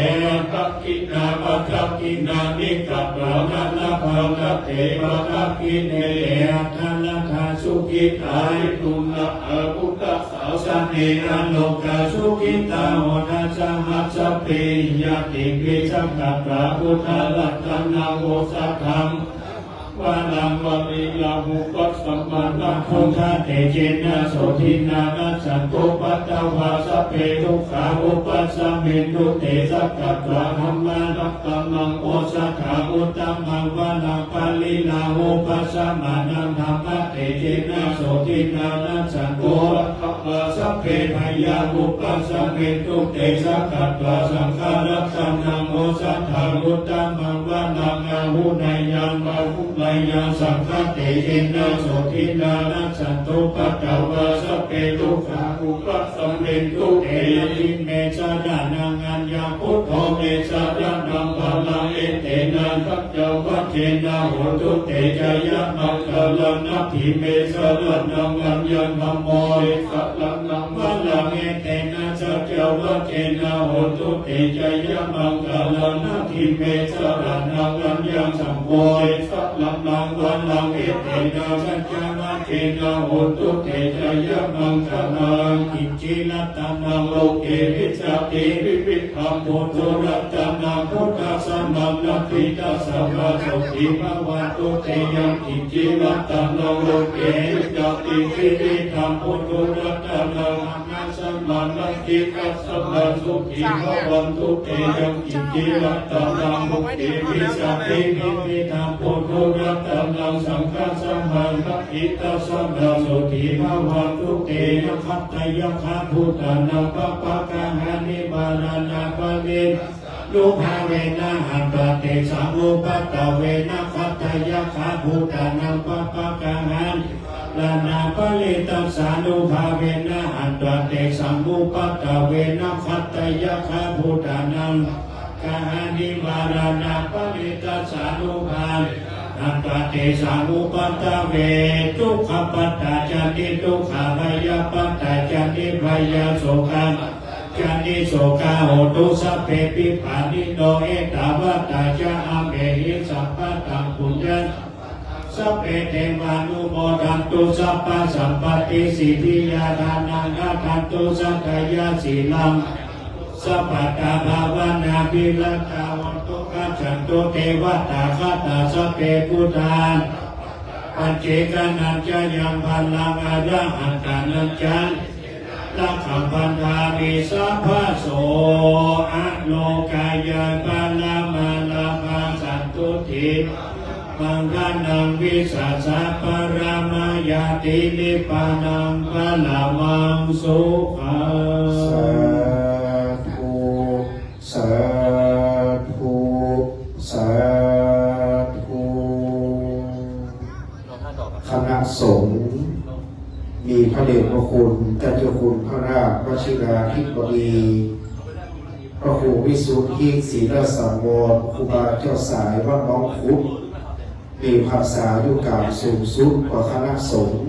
S3: ทักขินาภะทักขินานิกัปปะนะนะภะคะเทวะทักขิเนทัลละทาสุขิตายตุนะอะพุทธสาสเนนะโลกาสุขิตาโหทัสสะหัสสะเปยติปิสังกัปปะพุทธลัตตนาโวสัทธังวานังวะริยามุปัสสัมมานะพุทธะเตเจนะโสทินานัสสันตุปัตตวาสเปทุขาอุปัสสะเมตุเตสักกัปปะธัมมานัตตังมังโอสัทธาอุตตัมมังวานังปาลิลาอุปัสสะมานังธัมมะเตเจนะโสทินานัสสันตุปัตตวาสเปพยาอุปัสสะเมตุเตสักกัปปะสังฆารัตตังนังโอสัทธาอุตตัมมังวานังอาหุนายยังบาหุนายยังสังฆเตเจนะโสทินานัสสันตุปัตตวาสเปทุขาอุปัสสะเมตุเตยิเมสะดานังอัญญาพุทโธเมสะดานังภาลังเอเตนะสัจจวัจเจนะโหตุเตจยะมังคลังนัตถิเมสะดานังอัญญาธัมโมเอสะลังนังภาลังเอเตนะสัจจวัจเจนะโหตุเตจยะมังคลังนัตถิเมสะดานังอัญญาธัมโมเอสะลังนังภาลังเอเตนะสัจจวัจเจนะโหตุเตจยะมังคลังกิจจิรัตตังโลเกวิสติวิวิธัมโพธุรัตตังพุทธัสสะมังนัตถิตัสสะภะโสติภะวะตุเตยังกิจจิรัตตังโลเกวิสติวิวิธัมโพธุรัตตังนัสสะมังนัตถิตัสสะภะโสติภะวะตุเตยังกิจจิรัตตังโลเกวิสติวิวิธัมโพธุรัตตังสังฆัสสะมังนัตถิตัสสะภะโสติภะวะตุเตยังคัตตยะคะพุทธานังปะปะกะหานิบาลานาปะเวลุภาเวนะหันตเตสังอุปัตตเวนะคัตตยะคะพุทธานังปะปะกะหานิลานาปะลิตัสสานุภาเวนะหันตเตสังอุปัตตเวนะคัตตยะคะพุทธานังกะหานิบาลานาปะลิตัสสานุภานัตเตสังอุปัตตเวทุกขปัตตาจันติทุกขพยาปัตตาจันติพยาโสกังจันติโสกาโหตุสัพเพปิปานิโนเอตาวัตตาจะอาเมหิสัพพะตังปุญญสัพเพเทวานุโมทันตุสัพพะสัมปติสิทธิยาทานังอาทันตุสัพพยาสีลังสัพพะตาภาวนาภิรัตาวันตุกัจฉันตุเทวตาคตาสัพเพพุทธานปัจเจกนัญจยังพันลังอาระหันตานัญจันลักขังพันธามิสัพพะโสอะโลกายาปาลามาลาภาสันตุทิมังคนังวิสัสสะปรามายาตินิพพานังปะละมังสุขัง
S2: สาธุสาธุสาธุคณะสงฆ์มีพระเดชพระคุณเจ้าคุณพระราชวชิราธิบดี พระครูวิสุทธิศรีรสังวรครูบาเจ้าสายวัดน้องขุดมีภาษาอยู่กลางสูงสุดกว่าคณะสงฆ์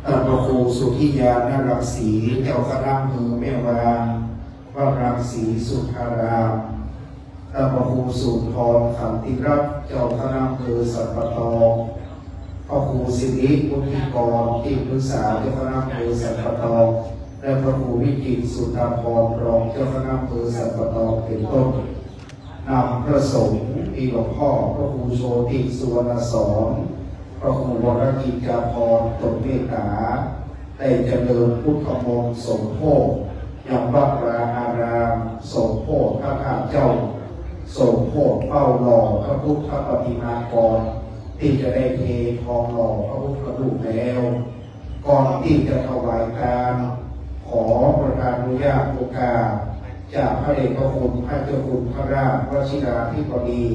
S2: ท่านพระครูสุทธิยานรังสีเจ้าคณะมือแม่วางวัดรังสีสุธารามท่านพระครูสุนทรขันติรัตน์เจ้าคณะมือสัปปะตองพระครูสิริมุทิกรที่ปรึกษาเจ้าคณะมือสัปปะตองและพระครูวิจิตรสุธาภรณ์รองเจ้าคณะอำเภอสัปปะตองเป็นต้นนำพระสงฆ์มีหลวงพ่อพระครูโชติสุวรรณสอนพระครูวรกิจจาภรณ์ตนเมตตาได้เจริญพุทธมนต์สมโภชยังวัดราอารามสมโภชพระข้าเจ้าสมโภชเป้าหล่อพระพุทธปฏิมากรที่จะได้เททองหล่อพระพุทธรูปแล้วก่อนที่จะถวายทานขอประทานอนุญาตโอกาสจากพระเดชพระคุณพระเจ้าคุณพระราชวชิราธิบดี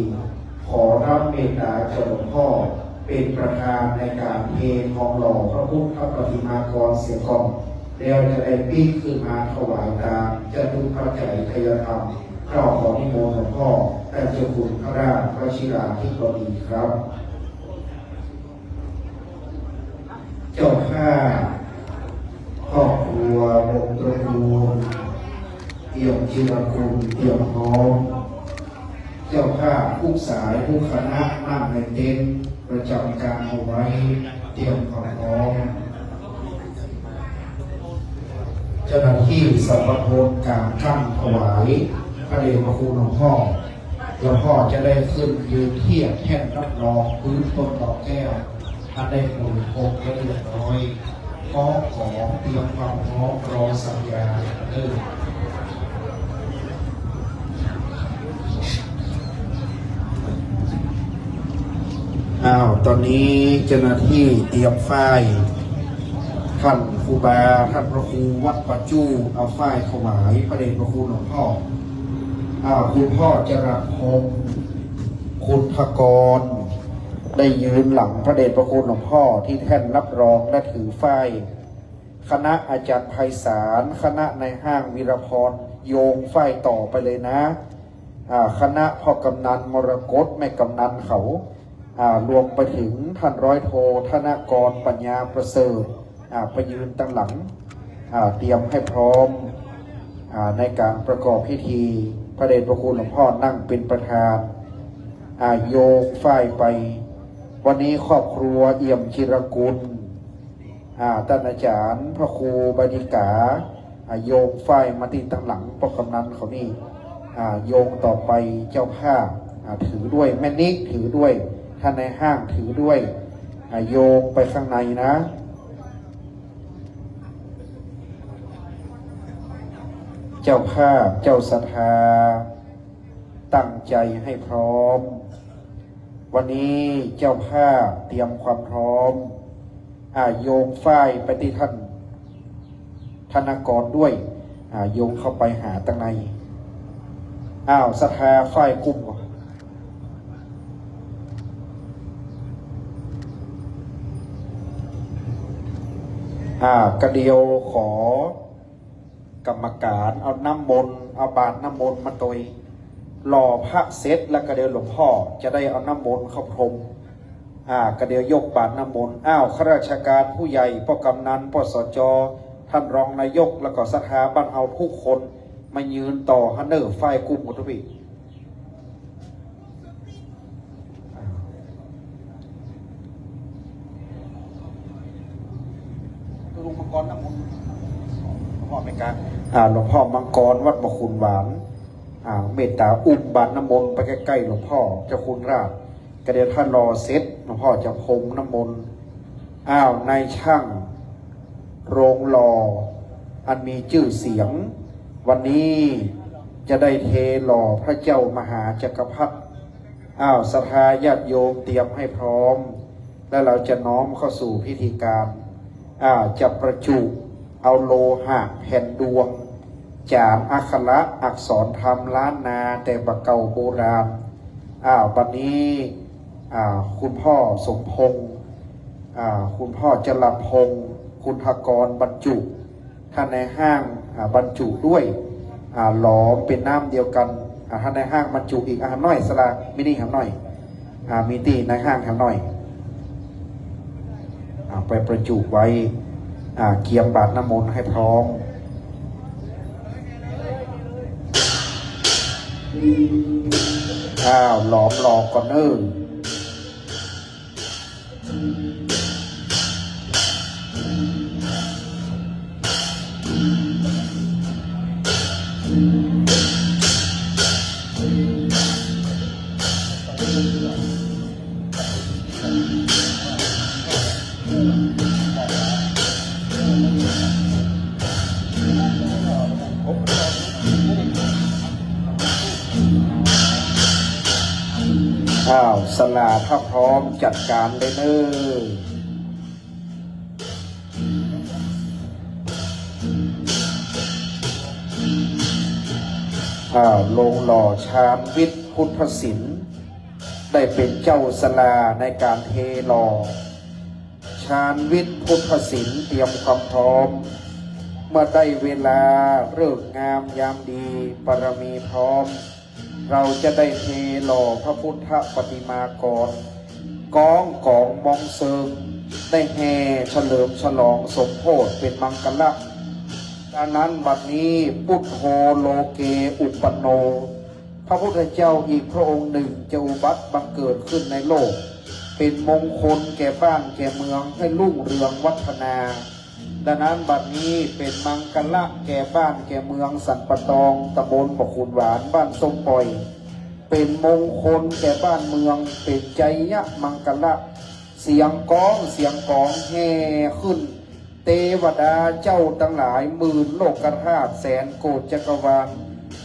S2: ขอรับเมตตาเจ้าหลวงพ่อเป็นประธานในการเททองหล่อพระพุทธปฏิมากรเสียก่อนแล้วจะได้ปีขึ้นมาถวายตามจะดูพระใจทยธรรมก็ขอนิมนต์หลวงพ่อพระเจ้าคุณพระราชวชิราธิบดีครับเจ้าข้าครอบครัววงตระกูลเอี่ยมจิรคุณเอี่ยมหอมเจ้าข้าผู้สายผู้คณะนั่งในเต็นท์ประจำการเอาไว้เตรียมความพร้อมเจ้าหน้าที่สัมปทานการตั้งถวายพระเดชพระคุณหลวงพ่อหลวงพ่อจะได้ขึ้นยืนเทียบแท่นรับรองพื้นต้นดอกแก้วท่านได้ปลูกโคกไว้เรียบร้อยพร้อมของเตรียมความพร้อมรอสัญญาเริ่มตอนนี้เจ้าหน้าที่เตรียมฝ้ายท่านครูบาท่านพระครูวัดปัจจุเอาฝ้ายถวายพระเดชพระคุณหลวงพ่อคุณพ่อจรัสพงศ์คุณทกรได้ยืนหลังพระเดชพระคุณหลวงพ่อที่แท่นรับรองและถือฝ้ายคณะอาจารย์ไพศาลคณะในห้างวีรพรโยงฝ้ายต่อไปเลยนะคณะพ่อกำนันมรกตแม่กำนันเขารวมไปถึงท่านร้อยโทธนกรปัญญาประเสริฐไปยืนตั้งหลังเตรียมให้พร้อมในการประกอบพิธีพระเดชพระคุณหลวงพ่อนั่งเป็นประธานโยกฝ้ายไปวันนี้ครอบครัวเอี่ยมจิรกุลท่านอาจารย์พระครูบดิกาโยงฝ้ายมาที่ตั้งหลังพ่อกำนันเขานี่โยงต่อไปเจ้าภาพถือด้วยแม่นิกถือด้วยท่านในห้างถือด้วยโยงไปข้างในนะเจ้าภาพเจ้าศรัทธาตั้งใจให้พร้อมวันนี้เจ้าภาพเตรียมความพร้อมโยงฝ้ายไปที่ท่านธนกรด้วยโยงเข้าไปหาตั้งในศรัทธาฝ้ายกุ้มก่อนกระเดียวขอกรรมการเอาน้ำมนต์เอาบาตรน้ำมนต์มาตยหล่อพระเซตแล้วกระเดียวหลวงพ่อจะได้เอาน้ำมนต์เข้าพรมกระเดียวยกบาตรน้ำมนต์ข้าราชการผู้ใหญ่พ่อกำนันพ่อสจท่านรองนายกแล้วก็สถาบันเอาทุกคนมายืนต่อฮันเนอร์ไฟกุ้มหมดทุกปีลุงมังกรน้ำมนต์หลวงพ่อไม่กล้าหลวงพ่อมังกรวัดมะขุนหวานเมตตาอุ้มบาตรน้ำมนต์ไปใกล้ๆหลวงพ่อเจ้าคุณราชกระเดียวท่านรอเซตหลวงพ่อจะพรมน้ำมนต์นายช่างโรงหล่ออันมีชื่อเสียงวันนี้จะได้เทหล่อพระเจ้ามหาจักรพรรดิศรัทธาญาติโยมเตรียมให้พร้อมและเราจะน้อมเข้าสู่พิธีการจะประจุเอาโลหะแผ่นดวงจานอักขระอักษรธรรมล้านนาแต่บะเก่าโบราณวันนี้คุณพ่อสมพงษ์คุณพ่อจรัสพงษ์คุณทกรบรรจุท่านในห้างบรรจุด้วย หลอมเป็นน้ำเดียวกันถ้าในห้างบรรจุอีกน้อยสลามินิหำน้อยมีตีในห้างหำน้อยไปประจุไว้เกียมบาทน้ำมนต์ให้พร้อมหลอมหลอกก่อนเนอสลาถ้าพร้อมจัดการเลยเนลงหล่อชาญวิทย์พุทธศิลป์ได้เป็นเจ้าสลาในการเทหล่อชาญวิทย์พุทธศิลป์เตรียมความพร้อมเมื่อได้เวลาฤกษ์งามยามดีบารมีพร้อมเราจะได้เทหล่อพระพุทธปฏิมากรก้องกองมองเซิงได้แห่เฉลิมฉลองสมโภชเป็นมังกรดังนั้นบัดนี้พุทโธโลเกอุปโนพระพุทธเจ้าอีกพระองค์หนึ่งจะอุบัติบังเกิดขึ้นในโลกเป็นมงคลแก่บ้านแก่เมืองให้รุ่งเรืองวัฒนาดังนั้นบัดนี้เป็นมังกรแก่บ้านแก่เมืองสันปะตองตำบลปะขุนหวานบ้านส้มปล่อยเป็นมงคลแก่บ้านเมืองเป็นใจยะมังกรเสียงก้องแห่ขึ้นเทวดาเจ้าทั้งหลายหมื่นโลกธาตุแสนโกฏจักรวาล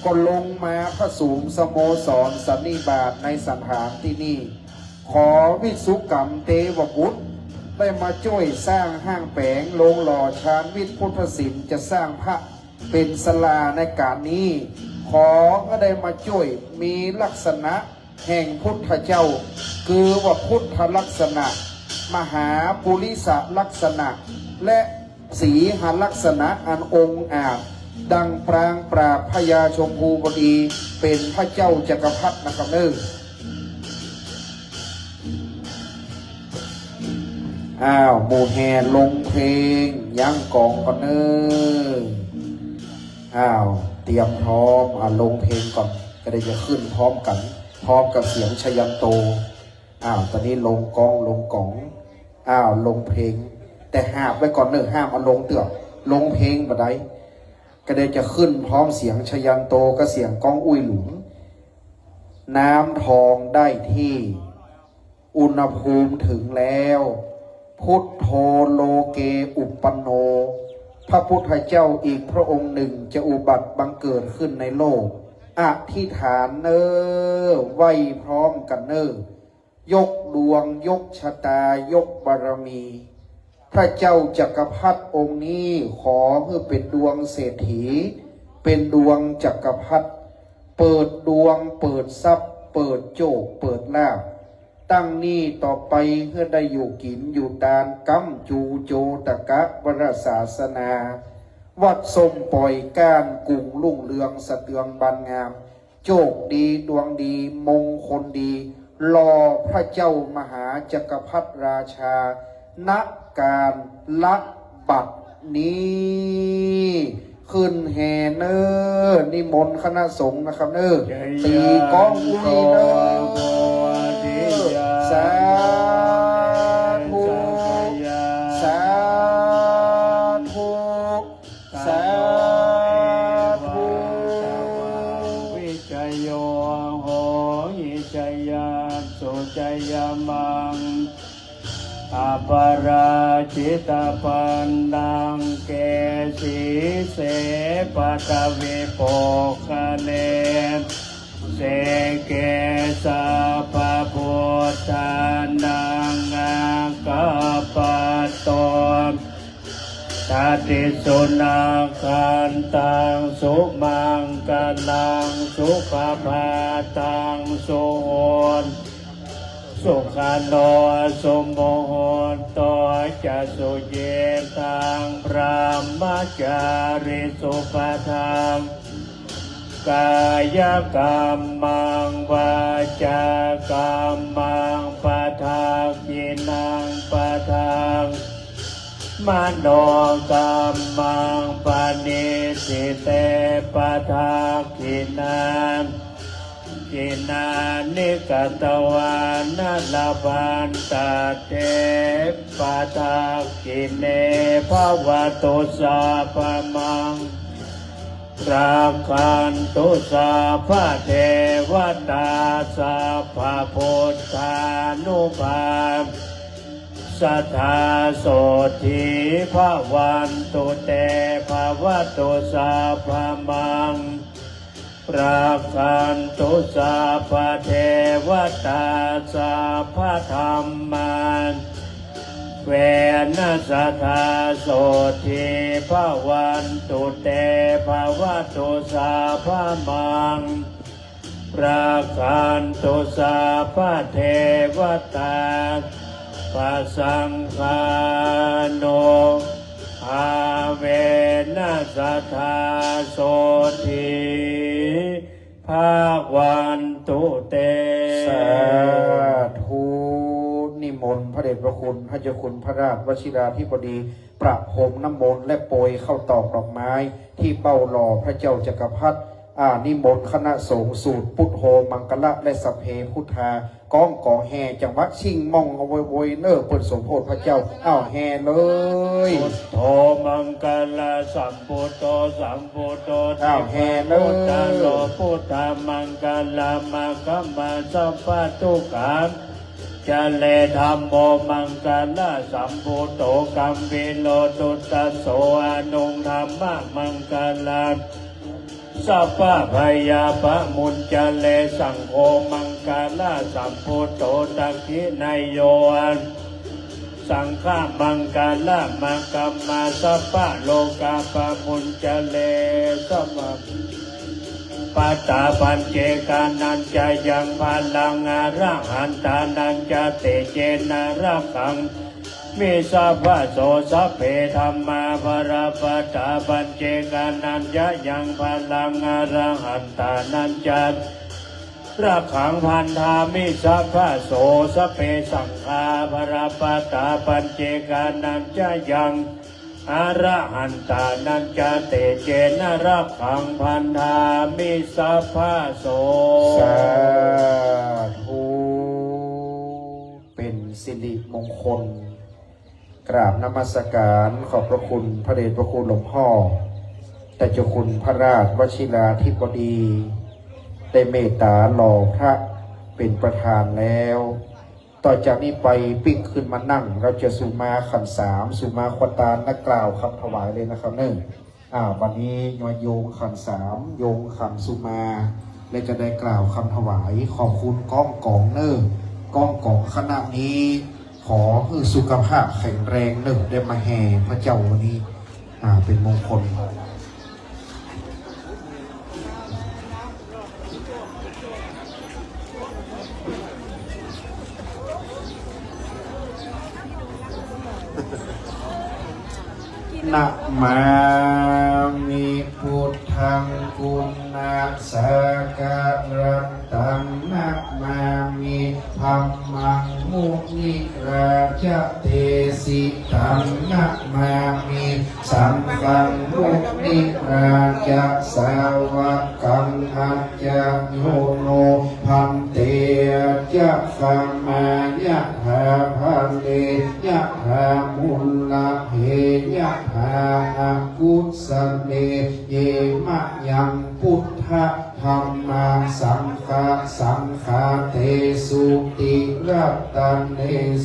S2: ก็ลงมาพระสูงสโมสรสันนิบาตในสันฐานที่นี่ขอวิสุกรรมเทวบุตรได้มาช่วยสร้างห้างแผงโรงหล่อชาญวิทย์พุทธศิลป์จะสร้างพระเป็นศาลาในการนี้ขอก็ได้มาช่วยมีลักษณะแห่งพุทธเจ้าคือว่าพุทธลักษณะมหาปุริสลักษณะและสีหลักษณะอันองค์อาจดังปรางปราบพญาชมพูบดีเป็นพระเจ้าจักรพรรดินะครับหมู่แห่ลงเพลงย่างกองก่อนเตรียมพร้อมลงเพลงก่อนก็ได้จะขึ้นพร้อมกันพร้อมกับเสียงชยันโตตอนนี้ลงกองลงกองลงเพลงแต่ห้ามไว้ก่อนห้ามลงเตือกลงเพลงบัดใดก็ได้จะขึ้นพร้อมเสียงชยันโตกับเสียงก้องอุ้ยหลุงน้ำทองได้ที่อุณหภูมิถึงแล้วพุทโธโลเกอุปโนพระพุทธเจ้าอีกพระองค์หนึ่งจะอุบัติบังเกิดขึ้นในโลกอธิษฐานไว้พร้อมกันยกดวงยกชะตายกบารมีพระเจ้าจักรพรรดิองค์นี้ขอเพื่อเป็นดวงเศรษฐีเป็นดวงจักรพรรดิเปิดดวงเปิดทรัพย์เปิดโจกเปิดลาภตั้งนี้ต่อไปเพื่อได้อยู่กินอยู่ตานกัมจูโจตกะวรศาสนาวัดสมปล่อยก้านกุ่งลุ่งเรืองสะเตืองบานงามโจกดีดวงดีมงคลดีรอพระเจ้ามหาจักรพรรดิราชาณการละบัดนี้ขึ้นแห่นิมนต์คณะสงฆ์นะครับตีก้องอุ้ยสาธุสาธุสาธุ
S3: วิจโยโหหิจยาสุจยมังอปราชิตปันดังเกสีเสปตวิโปคะเนเสเกสะปะพุทธานังอาคัปปะโตตติสุนาคันตังสุมังกลังสุขภาตังสุโหนสุขันโนสมโมโหนโตจะสุเยตังพระมจาริสุปธรรม กายกรรมังวาจากรรมังปะทากินังปะทังมโนกรรมังปณิสิเตปะทากินังกินานิกตวานาลาบันตาเตปะทากิเนภวตุสาพมังราคันตุสาพะเทวตาสาพะพุทธานุภาพสัทธาโสธีภวันตุเตภวตุสาพมังราคันตุสาพะเทวตาสาพะธรรมันเวนะสัทธาโสธีภวันตุเตภวตุสาพมังราคันตุสาพะเทวตาปะสังฆาโนอาเวนะสัทธาโสธีภาวันตุเต
S2: สาธุนิมนต์พระเดชพระคุณพระเจ้าคุณพระราชวชิราธิบดีประพรมน้ำมนต์และโปรยเข้าตอกดอกไม้ที่เป้าหล่อพระเจ้าจักรพรรดินิมนต์คณะสงฆ์สูตรพุทโธมังกละและสัพเพพุทธาก้องก่อแห่จังหวัดชิงมองเอาไว้เนอเปิดสมโพธิพระเจ้าแห่เลย
S3: พุทโธมังกลาสัมพุทโธสัมพุทโธ
S2: แห่เลย
S3: พุทธาโลพุทธามังกลามังคัมมาสัพพะทุกขังจะเลธรรมโมมังกลาสัมพุทโธกัมปิโลตุตตะโสอนุงธรรมะมังกลาสัพพะพยาปะมุญจะเลสังโฆมังกลาสัมพุทโธตักขินายโยสังฆามังกลามังกัมมาสัพพะโลกาปะมุญจะเลสัพพะปัตตาปัญเจกานันจะยังพลังอาระหันตานันจะเตเจนะระขังมิสัพพะโสสัพเพธรรมาภราปัตตาปัญเจกานันจะยังพลังอาระหันตานันจะระขังพันธามิสัพพะโสสัพเพสังฆาภราปัตตาปัญเจกานันจะยังอาระหันตานันจะเตเจนะระขังพันธามิสัพพะโส
S2: สาธุเป็นสิริมงคลกราบนมัสการขอบพระคุณพระเดชพระคุณหลวงพ่อแต่เจ้าคุณพระราชวชิราธิบดีได้เมตตาหล่อพระเป็นประธานแล้วต่อจากนี้ไปปิ๊กขึ้นมานั่งเราจะสุมาขันสามสุมาควตานักกล่าวคำถวายเลยนะครับเนื่องวันนี้มาโยงขันสามโยงขันสุมาและจะได้กล่าวคำถวายขอบคุณก้องกองเนอร์ก้องกองคณะนี้ขอให้สุขภาพแข็งแรงหนึ่งได้มาแห่พระเจ้าวันนี้เป็นมงคลนะมามิพุทธังคุณาสากะรัตตังนะมามิธัมมังมุนิราชเทสิตังนะมามิสังฆังมุนิราชสาวกังอัจจโยโนพันเตจะสัมมายะหาพันเตยะหามุลลาเหยะหาอากุสเนเยมะยังพุทธธัมมาสังฆาสังฆาเตสุติรัตตันเน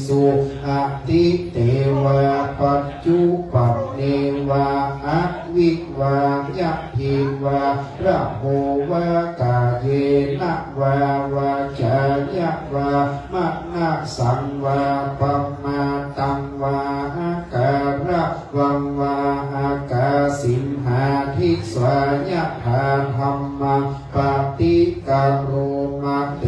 S2: สุอาทิเตวะปัจจุปันเนวะอะวิวายะทิวะระโหวะกาเยนะวาวาจายะวามะนะสังวาปัมมาตังวาการะวังวาอากาสิมหาทิสวายะธาธัมมาปฏิกาโรมาเต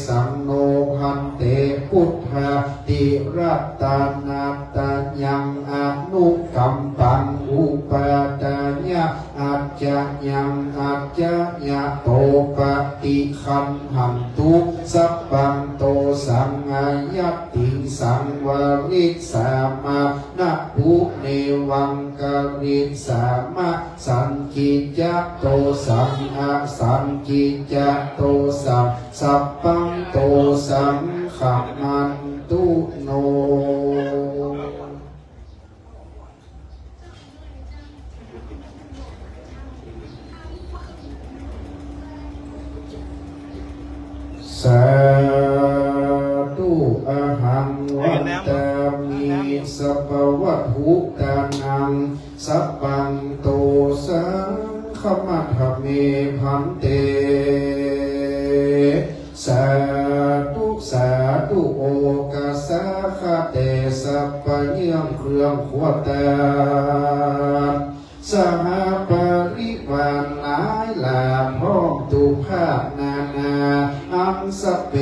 S2: สังโนพันเตพุทธาติ ติรัตตานาตายังอนุกัมปังอุปาทายะอัจจยังอัจจยะโตปฏิคันหันตุสัพพังโตสังอายติสังวริสามานะปุเนวังกริสามะสังกิจจโตสังอาสังกิจจโตสังสัพพังโตสังขมันตุโนสาธุอะหังวันตามิสัพพวัตถุตานังสัพพังโตสังขมัทเมพันเตสาธุโอกาสาคาเตสัพพเยี่ยมเครื่องขวตาสหปริวารหลายหลาพร้อมตุภาพนานาอังสเป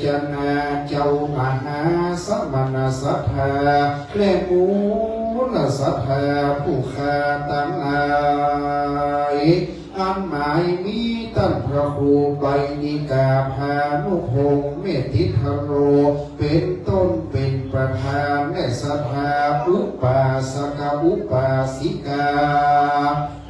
S2: จนาเจ้ามหาสมณสัทธาและมูลสัทธาผู้ข้าตั้งหลายอันหมายมีท่านพระครูใบนิกาพานุพงศ์เมธิธโรเป็นต้นเป็นประธานและสภาอุปาสกอุปาสิกา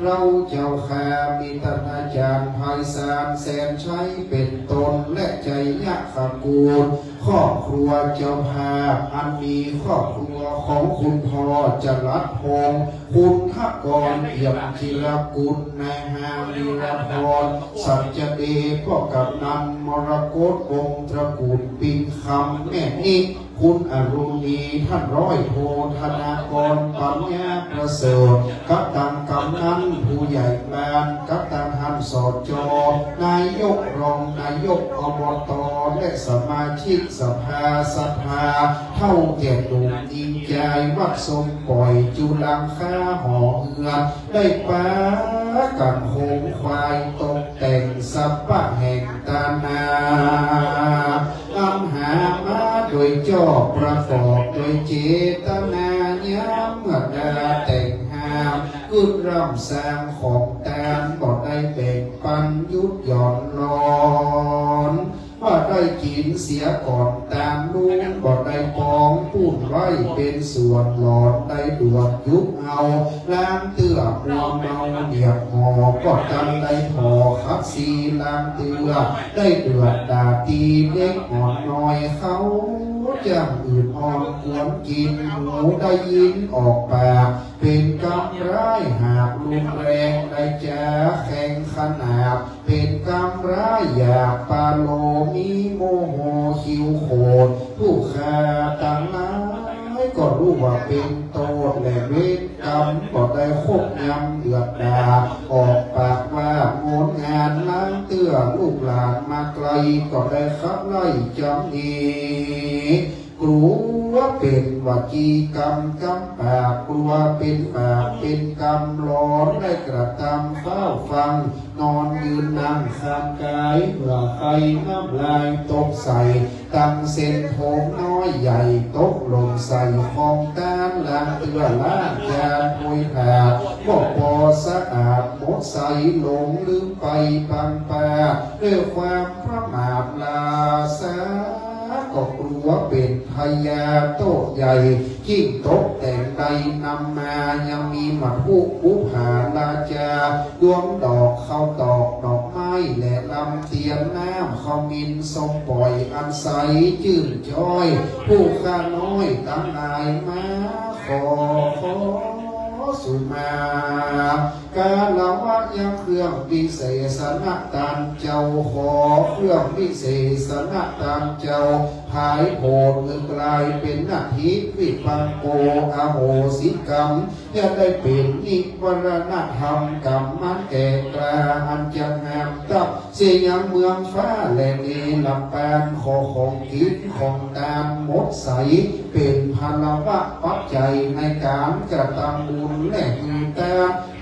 S2: เราเจ้าข้ามีท่านอาจารย์ไพศาลแสนชัยเป็นต้นและใจยักษ์กูลครอบครัวเจ้าภาพอันมีครอบครัวของคุณพ่อจรัสพงศ์คุณทกรเอี่ยมธีรกุลนายฮาวีรพรสัจเดชพ่อกำนันมรกตวงศ์ตระกูลปิงคำแม่นิกคุณอรุณีท่านร้อยโทธนากรปัญญาประเสริฐกัปตันกำนันผู้ใหญ่บ้านกัปตันท่านสอจนายกรองนายกอบตและสมาชิกสภาสภาเท่าแก่ดุมยิงใจวัดทรงปล่อยจุลังค่าหอเอือได้ป้ากันโคงควายตกแต่งสัปปะแห่งตานาอัมหามาโดยจอบประกอบโดยเจตนาย้ำเมื่อดาแต่งหามขึ้นร่ำสร้างของแตนบ่ได้แบ่งปันยุดหย่อนนอนว่าได้กินเสียก่อนตามนุ่งบ่ได้ปองพูดไว้เป็นส่วนหลอดได้ดวดยุบเอาล้างเตื้อหัวเมาเหนียบหอก็ตันได้พอขับสีล้างเตื้อได้เดือดดาตีเล็กอ่อนน้อยเขาจังอื่นอ่อนควรกินหูได้ยินออกปากเป็นกำไรหากลุงแรงได้จะแข่งขนาดเป็นกำไรอยากปาโลมีโมโหคิวโคดผู้ขาต่างนั้นก็รู้ว่าเป็นโตและเวทกรรมก็ได้คบยำเดือดดาออกปากว่างดงานล้างเตื้อลูกหลานมาไกลก็ได้ขับไล่จำนี้กลัวเป็นวจีกรรมกำปากกลัวเป็นปากเป็นกรรมร้อนได้กระทำเฝ้าฟังนอนยืนนั่งข้างกายเมื่อใครน้ำลายตกใส่ตั้งเส้นผมน้อยใหญ่ตกลงใส่ของต้านล้างเตือล้างจานโวยแผ่บอกพอสะอาดหมดใสหลงลืมไปปังปาด้วยความพระมาทลาสาก็กลัวเป็นพญาโตใหญ่ยิ่งตกแต่งใดนำมายังมีหมัดผู้ผู้หาลาจาดวงดอกเข้าตอกดอกไม้และลำเตียนน้ำเขามินทรงปล่อยอันใสจื่นจ้อยผู้ข้าน้อยตั้งนายมาขอสุมากาลวะยังเครื่องวิเศษณตันเจ้าขอเครื่องวิเศษณตันเจ้าหายโหดเมือกลายเป็นนาทิวิปังโกอโหสิกรรมจะได้เป็นนิวรณธรรมกรรมมันแก่กล้าอันจะงามตับเสียยังเมืองฟ้าแหล่งนี้ลำแปนขอของกิจของตามหมดใสเป็นพลวะปัจจัยในการกระทำบุญและหือตา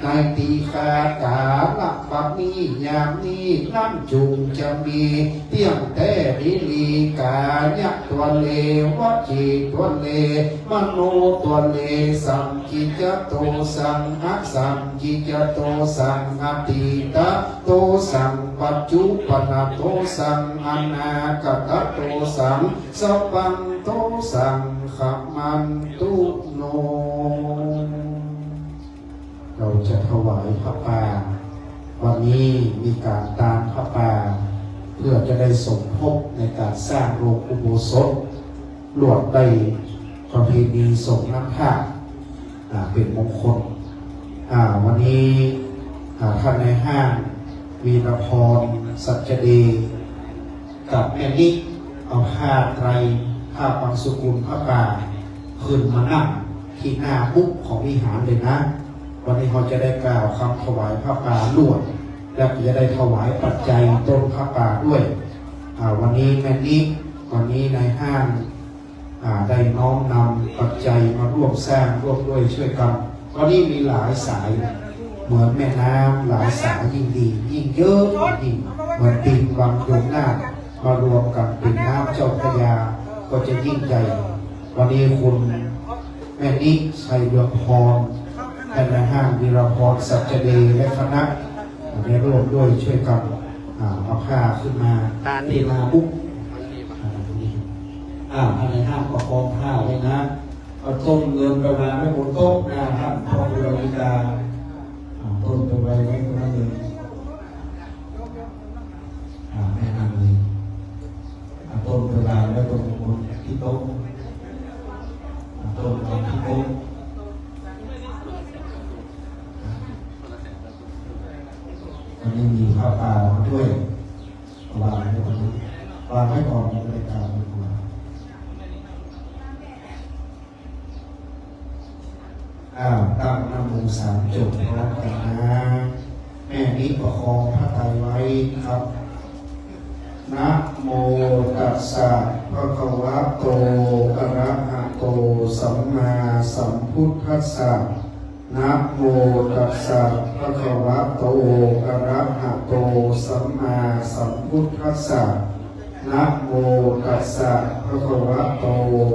S2: ในตีคากาละบัดนี้ยามนี้นั่นจุงจะมีเพียงแต่ลิลีกาเนี่ยตัวเลวจีตัวเลมโนตัวเลสังกิจโตสังอักสังกิจโตสังอติตะโตสังปัจจุปนโตสังอนาคตโตสังสัพพันโตสังขมันตุโนเราจะถวายพระป่าวันนี้มีการตามพระป่าเพื่อจะได้สมทบในการสร้างโรงอุโบสถรวมได้ประเพณีสงฆ์น้ำผ้าเป็นมงคลวันนี้ท่านในห้างวีรพรสัจเดชกับแม่นิกเอาผ้าไตรผ้าปังสุกุลพระป่าขึ้นมานั่งที่หน้ามุกของวิหารเลยนะวันนี้เขาจะได้กล่าวคำถวายพระป่าล้วนและจะได้ถวายปัจจัยต้นพระป่าด้วยวันนี้แม่นิกวันนี้ในห้างได้น้อมนำปัจจัยมาร่วมสร้างร่วมด้วยช่วยกันวันนี้มีหลายสายเหมือนแม่น้ำหลายสายยิ่งดียิ่งเยอะยิ่งเหมือนปีนวังโยมนาคมารวมกันเป็นน้ำเจ้าพระยาก็จะยิ่งใหญ่วันนี้คุณแม่นิกชัยเรืองพรและในห้างวีรพรสัจเดชและคณะได้ร่วมด้วยช่วยกันเอาผ้าขึ้นมาตีนาบุกภายในห้างประคองผ้าไว้นะเอาต้นเงินไปวางไว้บนโต๊ะนะครับพอเวลาวิกาต้นไปไว้ตรงนั้นเลยแม่นางเลยต้นไปวางไว้ตรงบนที่โต๊ะต้นวางที่โต๊ะอันนี้มีผ้าป่าด้วยวางไว้ตรงนี้วางไว้ก่อนในรายการตั้งนะโมสามจบพร้อมกันนะแม่นี้ประคองพระไตรไว้ครับนะโมตัสสะภะคะวะโตอะระหะโตสัมมาสัมพุทธัสสะนะโมตัสสะภะคะวะโตอะระหะโตสัมมาสัมพุทธัสสะนะโมตัสสะภะคะวะโต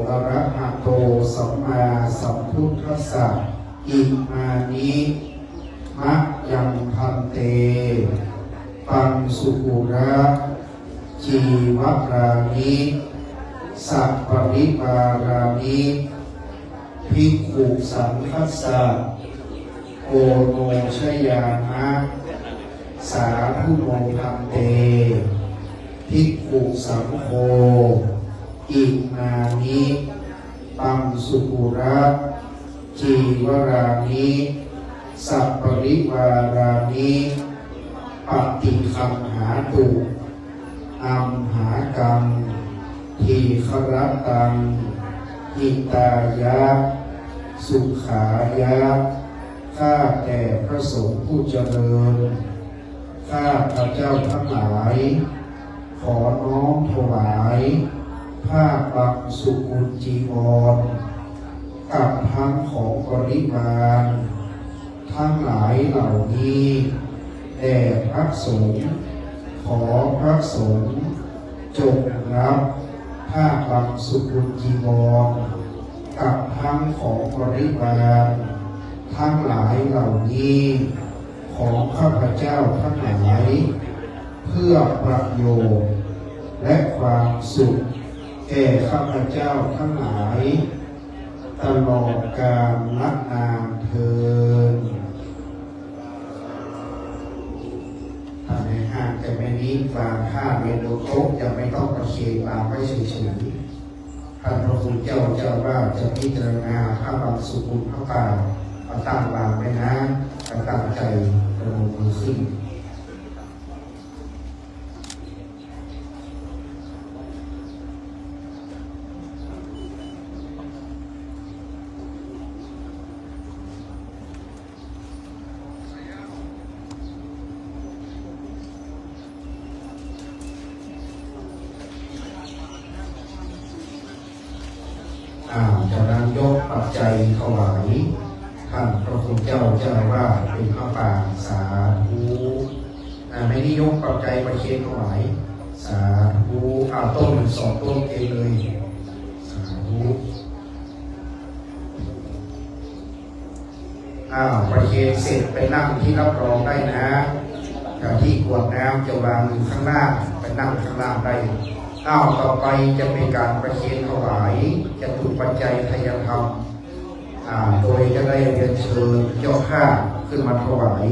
S2: อะระหะโตสัมมาสัมพุทธัสสะอิมานิมะยังพันเตปังสุกุระจีวรานิสัพปริปารานิภิกขุสังคัสสะโอโนชยามะสาธุโมพันเตภิกขุสังโฆอิมานิปังสุกุระจีวรานิสัพปริวารานิปฏิคัมหาตุอัมหากังทีฆรตังหิตายะสุขายะข้าแต่พระสงฆ์ผู้เจริญข้าพระเจ้าทั้งหลายขอน้อมถวายผ้าปังสุกุลจีวรกับทั้งของบริวารทั้งหลายเหล่านี้แด่พระสงฆ์ขอพระสงฆ์จงรับผ้าปังสุกุลจีวรกับทั้งของบริวารทั้งหลายเหล่านี้ของข้าพเจ้าทั้งหลายเพื่อประโยชน์และความสุขแก่ข้าพเจ้าทั้งหลายตลอดกาลนานเทอญในห้างจะไม่นี้วางผ้าเมนูโต๊ะจะไม่ต้องประเคนวางไว้เฉยๆท่านพระคุณเจ้าว่าจะพิจารณาผ้าบางสุกุลพระป่าเอาตั้งวางไว้นะตั้งใจประนมมือขึ้นจากนั้นยกปัจจัยถวายท ท่านพระคุณเจ้าว่าเป็นพระป่าสาธุไม่นิยมปรับใจประเคนถวายสาธุต้นสองต้นเองเลยสาธุประเคนเสร็จไปนั่งที่รับรองได้นะที่กวดน้ำจะวางอยู่ข้างล่างไปนั่งข้างล่างได้ต่อไปจะเป็นการประเคนถวายจะตุปัจจัยทายธรรมโดยจะได้เรียนเชิญเจ้าข้าขึ้นมาถวาย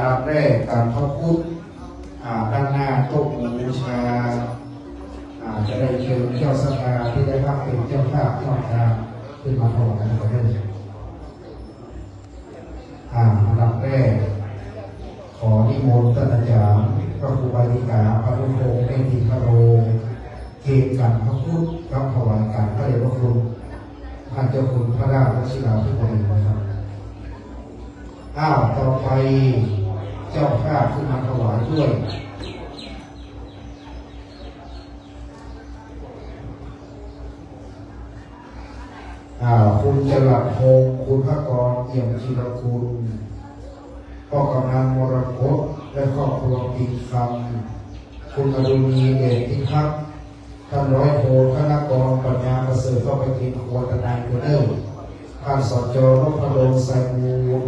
S2: นับแรกการพระพุทธด้านหน้าโต๊ะบูชาจะได้เชิญเจ้าสภาที่ได้รับเป็นเจ้าข้าเจ้าทางขึ้นมาถวายก็ได้อันดับแรกขอนิมนต์ท่านอาจารย์พระครูบาลีกาพระพุทโธเมธีคโรเกณฑ์กันพระพุทธรับถวายการพระเดชพระคุณท่านเจ้าคุณพระราชวชิราภิบดีนะครับต่อไปเจ้าข้าขึ้นมาถวายด้วยคุณจรัสพงศ์คุณพระกรเอี่ยมชีรคุณพ่อกำนันมรกตและครอบครัวปีคำคุณอรุณีเดชพิทักษ์ท่านร้อยโทคณะกรปัญญาประเสริฐก็ไปกินครัวตนายเนอร์ท่านสจนพดลไซมูล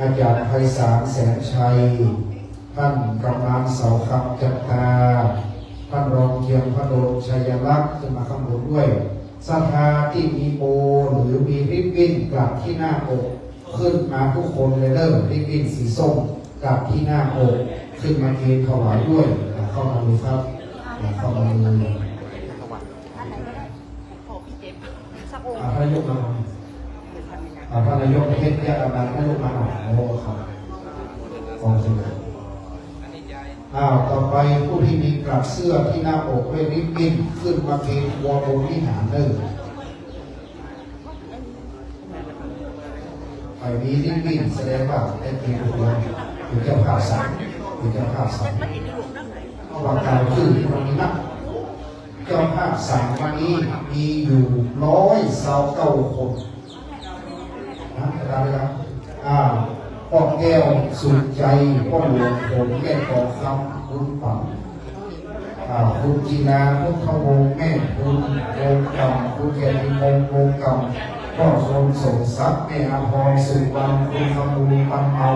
S2: อาจารย์ไพศาลแสนชัยท่านกำนันเสาคำจันตาท่านรองเกียงพดลชัยลักษณ์ขึ้นมาข้างบนด้วยศรัทธาที่มีโบหรือมีริบบิ้นกลับที่หน้าอกขึ้นมาทุกคนเลยริบบิ้นสีส้มกลับที่หน้าอกขึ้นมาเกณฑ์ถวายด้วยเข้ามาดูครับเข้ามาดูพระนายกมาพระนายกประเทศยาอาบานพระนายกมาหน่อยโอ้ครับขอบคุณต่อไปผู้ที่มีกลับเสื้อที่หน้าอกด้วยริบบิ้นขึ้นมาเกณฑ์วอลบนวิหารไปมีริบบิ้นแสดงว่าได้เกณฑ์ตัวอยู่เจ้าภาพสั่งอยู่เจ้าภาพสั่งว่าการขึ้นตรงนี้นะเจ้าภาพสั่งวันนี้มีอยู่129 คนอะไรครับพ่อแก้วสุดใจพ่อหลวงผมแก้วทองคำคุณฝังคุณจีนาพุทธวงศ์แม่คุณวงกำคุณแก่ดิมงวงกำพ่อชนสมทรัพย์แม่อาภรสุวรรณคุณขมูลปันเอา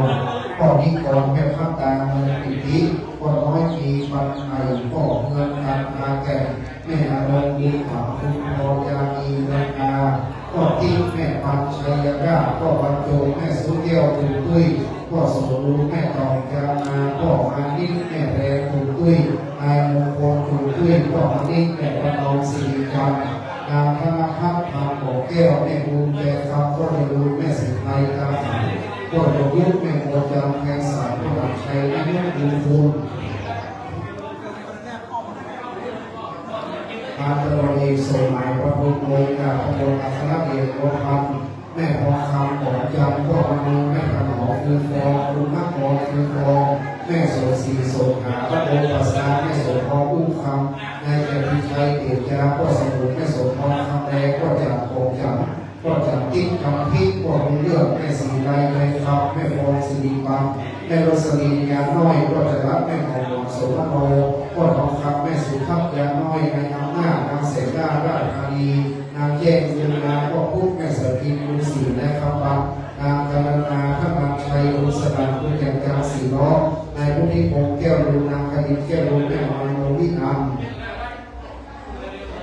S2: พ่อนิกรแม่พัฒนาเมืองปิติพ่อน้อยมีปันไอพ่อเงินกันอาแก่แม่อารมณ์มีขาวคุณพอยามีเงินอาพ่อที่แม่ปันชัยราชพ่อบรรโจแม่สุเกียวตุนตุ้ยพ่อสมบูรณ์แม่ตองจามาพ่อมานิดแม่แรงตุนตุ้ยนายมงคลตุนตุ้ยพ่อมานิดแม่ประนอมศรีจันทร์นางธนพัฒน์พานบ่อแก้วแม่บุญแก่คำพ่อได้รู้แม่สิไทยตาขันพ่อดอกยุกแม่โมจังแทงสายพ่อหลักชัยแม่ยุคบุญคุณอาตโรเอกสมัยพระพุทธโมกาพระโมกาคณะเอกโลพันแม่ทองคำของจันทร์พ่อมณีแม่ขนอคือฟองคุณนักฟองคือฟองแม่โสสีโสหาพระโอปัสสาแม่โสทองอุ้มคำนายแก่พิชัยเกียรติจาพ่อสมุนแม่โสทองคำแดงพ่อจันทร์ของจันทร์พ่อจันทร์ติ๊กคำพิษพ่อมีเลือกแม่สีไรไรคำแม่ฟองสิริปังแม่รสลียาน้อยพ่อจะรักแม่ของหลวงโสมโนพ่อทองคำแม่สุทัพยาน้อยนายอำนาจนางเสนาราชธานีนางแย่งยืนนางพ่อพุทธแม่สกินลุงศรีและคำบังนางกาลนาท่านนางชัยลุงสนั่นคุณแก่งกลางสีล้อนายพุทธิพงษ์แก้วลุงนางคณิตแก้วลุงแม่มาโนวินัน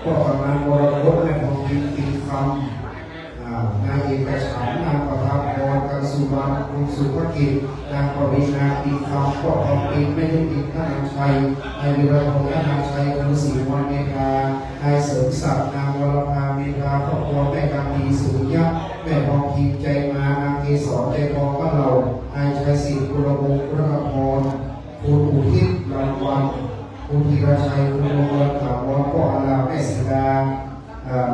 S2: พ่อกำนันวรพจน์แม่ทองพิมพ์ปีคำนายเอกฉันท์นางประภาพรกันสุวรรณคุณสุภกิจนางปรินาปีคำพ่อทองปินแม่ยุพินท่านนางชัยนายวิรพงษ์ท่านนางชัยคุณศรีวันเมธานายเสริมศักดิ์นางวรภาเมธาครอบครัวแม่กำดีสุริยะแม่ทองพิมพ์ใจมานางเกศรใจทองบ้านเรานายชัยศิริกุลวงศ์พระพรคุณอุทิศรางวัลคุณธีรชัยคุณวงศ์ถาวรพ่ออาลาแม่ศิลา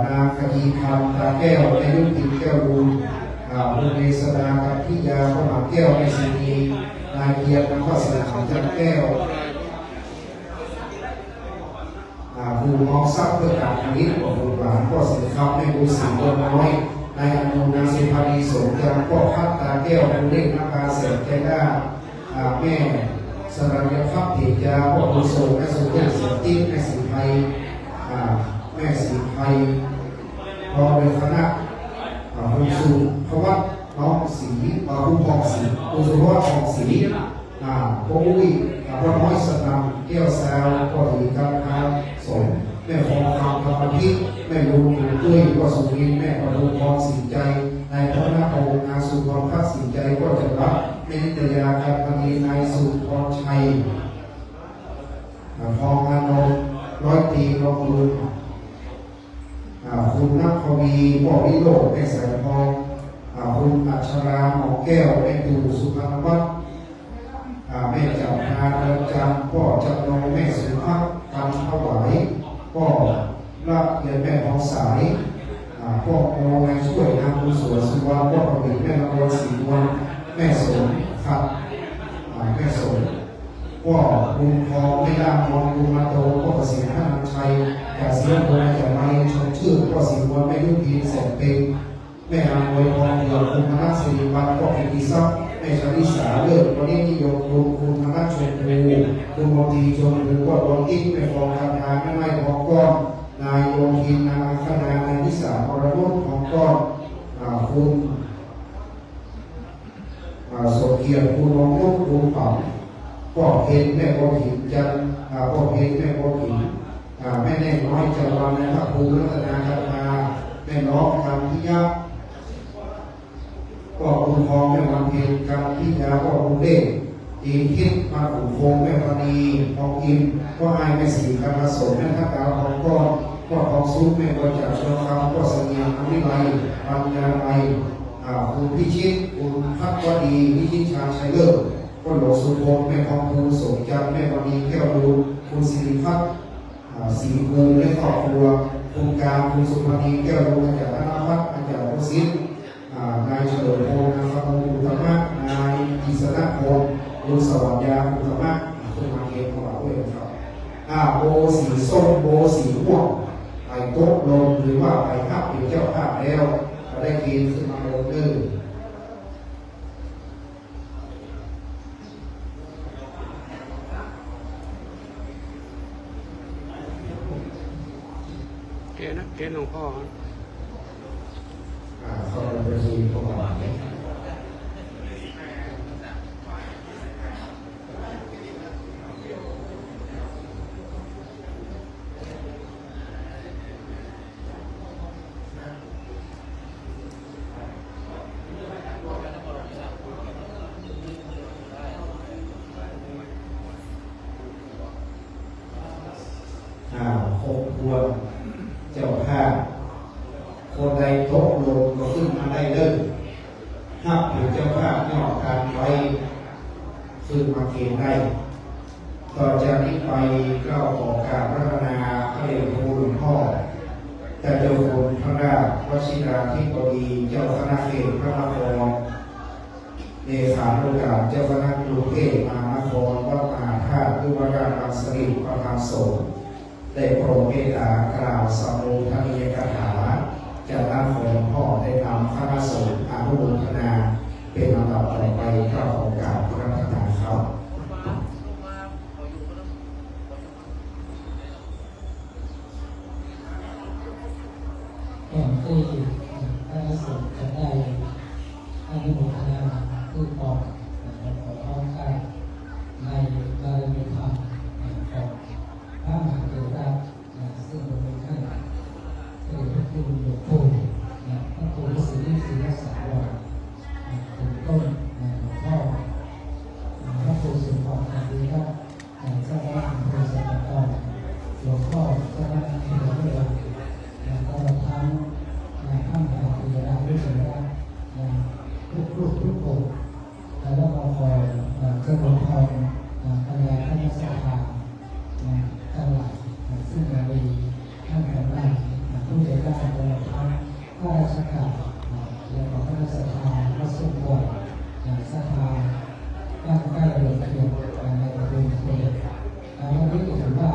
S2: นางคดีคำตาแก้วแม่ยุพินแก้วบุญบุญเมษดากับพิยาพระมหาแก้วแม่ศินีนายเกียรติพระสนามจันแก้วผู้มองทรัพย์เพื่อการผลิตของบุญหลานพ่อสินคำแม่บุญศรีตัวน้อย นายอนุนางสุภานีสงฆ์ยังพ่อพัฒตาแก้วผู้เล่นนาคาเสกใจได้แม่สรัญญพัฒน์เพียาพ่อบุญส่งแม่สุเทพเสียติ้งแม่สีไทยแม่สีไทยพอเป็นคณะคุณสุภวัฒน์น้องศรีคุณทองศรีคุณสุภวัฒน์ทองศรีพ่ออุ้ยพ่อน้อยสนัมแก้วแซวพ่อหลีกัมพาสมแม่ฟองคำธรรมทิพย์แม่ลุงด้วยพ่อสุรินแม่ประดุพรสินใจนายพระนภงนาสุพรพัฒน์สินใจก็จะรับแม่นิตยาการพณีนายสุพรชัยทองอานนท์ร้อยตีรองลุงคุณนักพวีพ่อวิโรจน์แม่แสงทองคุณอัชราหมอแก้วแม่ตู่สุพรรณวัฒน์แม่จับนาเดินจำพ่อจำนงแม่สุภาพทำถวายพ่อรับเงินแม่ทองสายพ่อโมงานช่วยนางบุญสวนสุวรรณพ่อประดิษฐ์แม่นวลศรีนวลแม่สมขัดแม่สมพ่อบุญทองแม่ดามองบุญมาโตพ่อเกษตรท่านนำชัยจากเสียงโพจากไม้ชมชื่อพ่อศรีนวลแม่ยุพีแสนเป็นแม่อำนวยพรเดียวคุณธนศิริวัฒน์พ่อพิธีทรัพย์แม่ชลิสาเลิศวันนี้นิยมคุณธนชมพูคุณมตีชมพูพ่อดวงอินแม่ฟองคำทานแม่ไม้ทองก้อนนายโยธินนางอัคณานายนิสาอรนุชทองก้อนคุณโสเกียรติคุณวงนุชคุณเผ่าพ่อเพนแม่โบถินจันพ่อเพนแม่โบถินแม่แน่น้อยจันวันในพระภูมิรัตนาคาถาแม่น้องคำพิยะพ่อคุณทองแม่วันเพ็ญคำพิยาพ่อคุณเล่ตีคิดมาขุนโคงแม่ปณีทองอินพ่อไอแม่สีคำผสมแม่ทักดาวทองก้อนพ่อทองซุปแม่บริจาคทองคำพ่อเสงี่ยมวิไลปัญญาไลคุณพิชิตคุณพัฒวดีวิชิตชาชัยเลิศพ่อหลวงสุพงศ์แม่ทองภูสมจันทร์แม่ปณีแก้วดูคุณสิริพัฒน์ศรีภูมิและครอบครัวคุณการคุณสุภณีแก้วดูอาจารย์ธนพัฒน์อาจารย์วสิทธิ์นายเฉลิมพงศ์นางคำมูลธรรมะนายกิษณพงศ์คุณสวัสดิ์ยาคุณธรรมะคุณมาเกณฑ์ของเราด้วยครับโบสีส้มโบสีม่วงไปโต๊ะลงหรือว่าไปภาพเป็นเจ้าภาพแล้วก็ได้เกณฑ์ขึ้นมาลงเลย
S3: เกณฑ์หลวงพ่อ
S2: เข้าไปประชุมประมาณครบครัวเจ้าภาพคนใดโต๊ะลงก็ขึ้นมาได้เลยห้ามเป็นเจ้าภาพนอกการไว้ขึ้นมาเกณฑ์ได้ต่อจากนี้ไปก็ขอการพัฒนาพระเดชพระคุณพ่อแต่เจ้าคุณพระราชวชิราธิบดีเจ้าคณะเขตพระนครเลขานุการเจ้าคณะกรุงเทพมหานครวัดมหาธาตุด้วยว่าการรังสฤษดิ์ประธานสงฆ์ได้โปรดเมตตากล่าวสามุทนียกถาจากนั้นของพ่อได้นำคณะสงฆ์อนุโมทนาเป็นลำดับต่อไปข้าของกราบพระราชทานครับ
S4: ก่อนที่คณะสงฆ์จะได้อนุโมทนาคือก่อนขอพร้อมกันในบารมีธรรมของพระมหาเถระซึ่งเป็นท่านพระเดชพระคุณหลวงปู่พระครูฤาษีศิลสาวรเป็นต้นหลวงพ่อพระครูสุนทรอารีรัตน์เจ้าคณะอำเภอสัตตาหลวงพ่อเจ้าคณะอำเภอเมืองตลอดทั้งท่านพระเถระวิเศษทุกรูปทุกองค์แล้วก็ขอเจริญพรปัญญาท่านสัทธาทั้งหลายซึ่งมีท่านแห่งนั้นผู้ใหญ่ราชการทั้งข้าราชการและขอข้าราชการพระสงฆ์ก่อนสัทธาบ้านใกล้เรือนเคียงในประเทศไทยวันนี้ถือว่า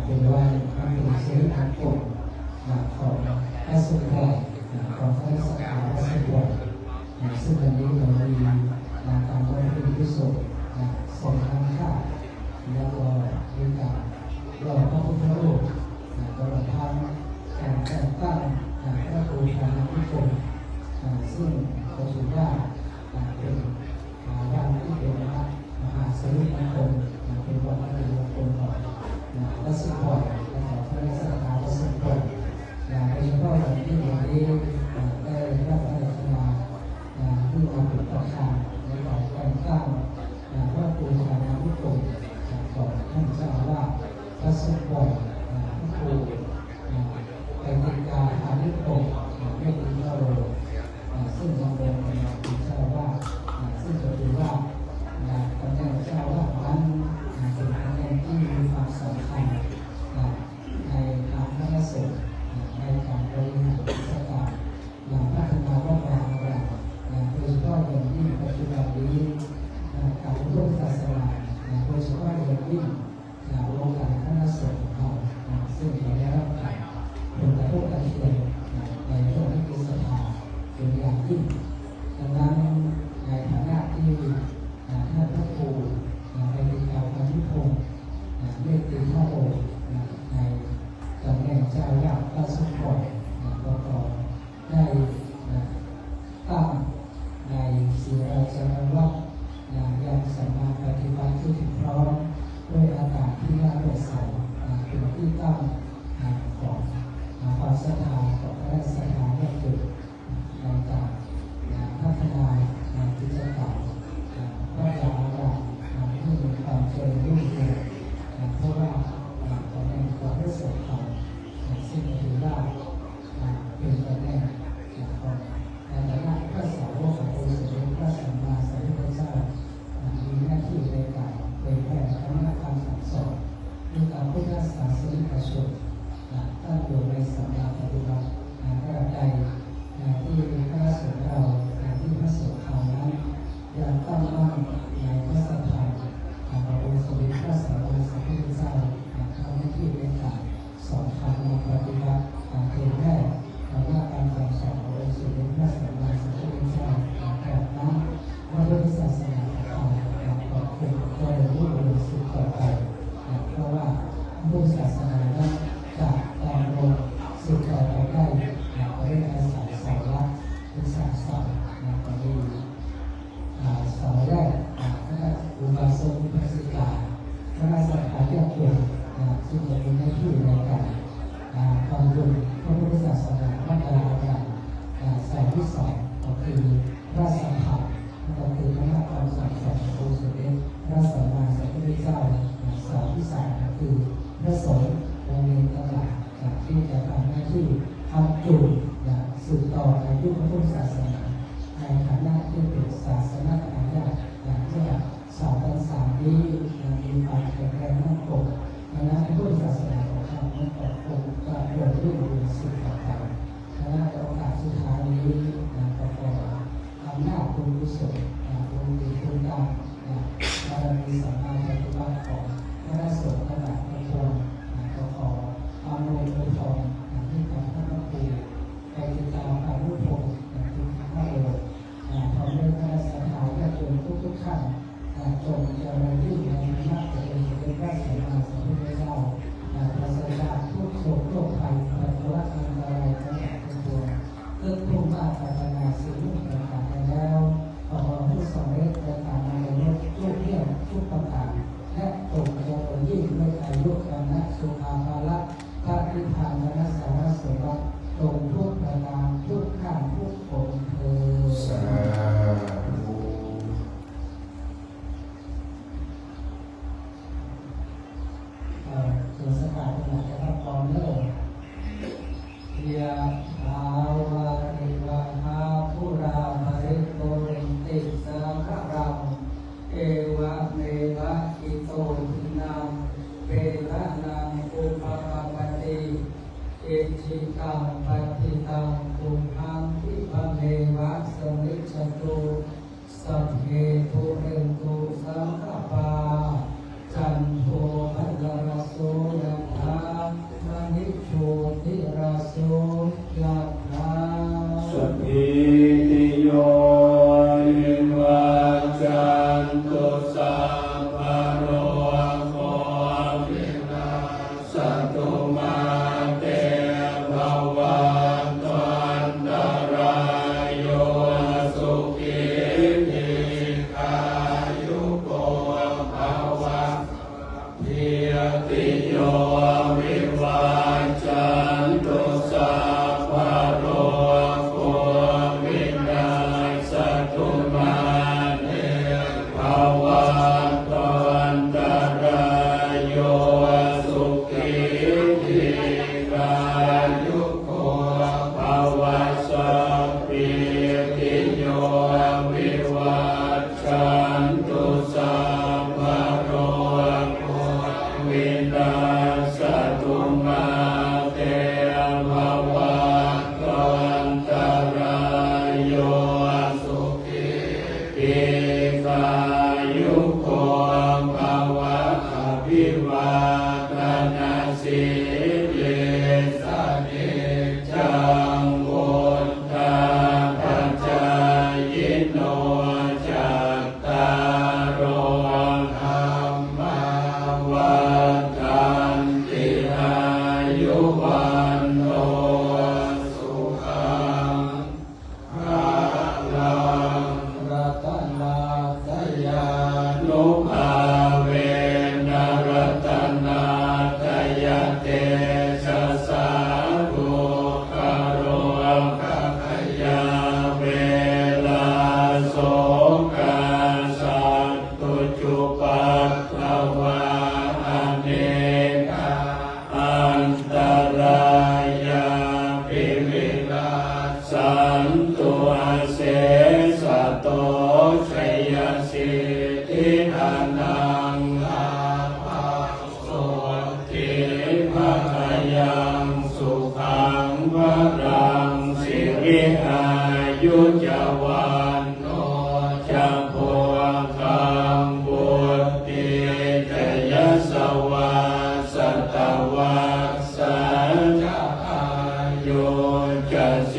S4: เป็นวันอันเป็นสิริมงคลของพระสงฆ์ไทย ของคณะสังฆาและสิบวชซึ่งวันนี้เรามีการบริเวณพิสุทธิ์ส่งทางข้าแล้วก็มีการรอพระพุทธรูปตลอดทางการแต่งตั้งพระครูชาญวิกรมซึ่งก็ถือว่าเป็นวันที่เป็นมหาสิริมงคลเป็นวันที่มงคลของและสิบวชและของคณะสังฆาและสิบวชโดยเฉพาะอย่างที่วันนี้ได้รับการพัฒนาที่มาเป็นประธานในการแต่งตั้งพระครูชาญวิกรมของท่านเจ้าอาวาสพระสิบวชพระครูไปติกาอานิคมไม่ถึงเราซึ่งดำรงเป็นเจ้าอาวาสซึ่งจะถือว่าตำแหน่งเจ้าอาวาสนั้นเป็นตำแหน่งที่มีความสำคัญในทางพระสงฆ์ในการบริหารราชการพัฒนาวัดวาอารามโดยเฉพาะอย่างยิ่งปัจจุบันนี้การร่วมศาสนาโดยเฉพาะอย่างยิ่งโรงการคณะสงฆ์ของเราซึ่งได้รับการผลกระทบกระเทือนในเรื่องที่ศรัทธาเป็นอย่างยิ่งดังนั้นในฐานะที่ท่านพระครูในการพานุพงศ์เมตติท่าโอในตำแหน่งเจ้าอาวาสวัดสุขอยก็ได้ตั้งในศิราจารวัดยังสัมมาปฏิบัติที่ถึงพร้อมด้วยอากาศที่น่าเลื่อมใสเป็นที่ตั้งของความศรัทธาของพระศรัทธาและจุดในการพัฒนากิจกรรมพระยาอารามที่มีความเจริญรุ่งเรืองเพราะว่าตำแหน่งของพระสงฆ์ซึ่งถือว่าเป็นตำแหน่งของในฐานะพระสาวกขององค์สมเด็จพระสัมมาสัมพุทธเจ้ามีหน้าที่ในการเผยแผ่ธรรมะคำสั่งสอนในการพุทธศาสนิกชนตั้งอยู่ในสัมมาปฏิบัติระดับใดที่พระสงฆ์เราที่พระสงฆ์เรานั้นยังตั้งมั่นในพระสัทธาขององค์สมเด็จพระสัมมาสัมพุทธเจ้าทำหน้าที่ในการสอนธรรมปฏิบัติเผยแพร่ธรรมะการสั่งสอนขององค์สมเด็จพระสัมมาสัมพุทธเจ้าแบบนั้นพระพุทธศาสนาของเราก็คงจะได้รุ่งเรืองสืบต่อไปเพราะว่าพุทธศาสนานั้นจะดำรงสืบต่อไปได้ด้วยอาศัยสาระเป็นศาสนาตอนนี้สาวแรกคณะอุบาสกอุบาสิกาคณะสังฆาธิการซึ่งจะมีหน้าที่ในการบำรุงพระพุทธศาสนาวัดวาอารามสายที่สองก็คือพระสังฆาก็คือคณะคำสั่งสอนขององค์สมเด็จพระสัมมาสัมพุทธเจ้าสายที่สามก็คือพระสงฆ์องค์เอกต่างๆที่จะทำหน้าที่ทำจุดสืบต่อในยุคพระพุทธศาสนาในฐานะที่เป็นศาสนาทายาทเมื่อสาวพรรษานี้มีความแข็งแรงมั่นคงคณะพุทธศาสนาของเรานั้นก็คงจะเดินรุ่งเรืองสืบต่อไปคณะโอกาสสุดท้ายนี้ก็ขออำนาจบุญกุศลบุญดีคุณงามบารมีสัมมาปฏิบัติของพระสงฆ์ระดับทั้งปวงก็ขออำนวยอวยพรให้กับท่านพระครูไปติดตามการรู้ผลที่ท่านโลพร้อมด้วยคณะสังฆาญาติโยมทุกท่านจงเจริญยิ่งในธรรมะจะเป็นพระสัมมาสัมพุทธเจ้าปราศจากทุกโศกโรคภัยปัญหาอันตรายทั้งหลายทั้งปวงเกิดพุ่งมาพัฒนาสิ่งต่างๆแล้วขอผู้สำเร็จในการนำไปทุกเรื่องทุกประการและจงเจริญยิ่งด้วยอายุวันนะสุขาภาละพระนิพพานและสารสมบัติจงทุกประการทุกขั้นทุกคนเถิด
S2: สาธุ
S4: ส่วนสถานที่จะรับพรเลิกยะถาวาริวะหาภูราภริโกริติสังขรังเอวะเมวะอิโตทินังเปตานังอุปปาติอิจิตังปฏิตังตุมหังทิปะเมวะสมิจจตุสัพเพปุเรนตุสังฆปาจันโทปะระโสยะถามณิโชติระโสยะถา
S3: สันตุอาเสสะโตชัยสิทธิธานังอาภังสุทิภะยังสุขังวรังสิริอายุจวันโนจะโพคังบุตติเตยสวาสตวัสสะจะอายุจะเส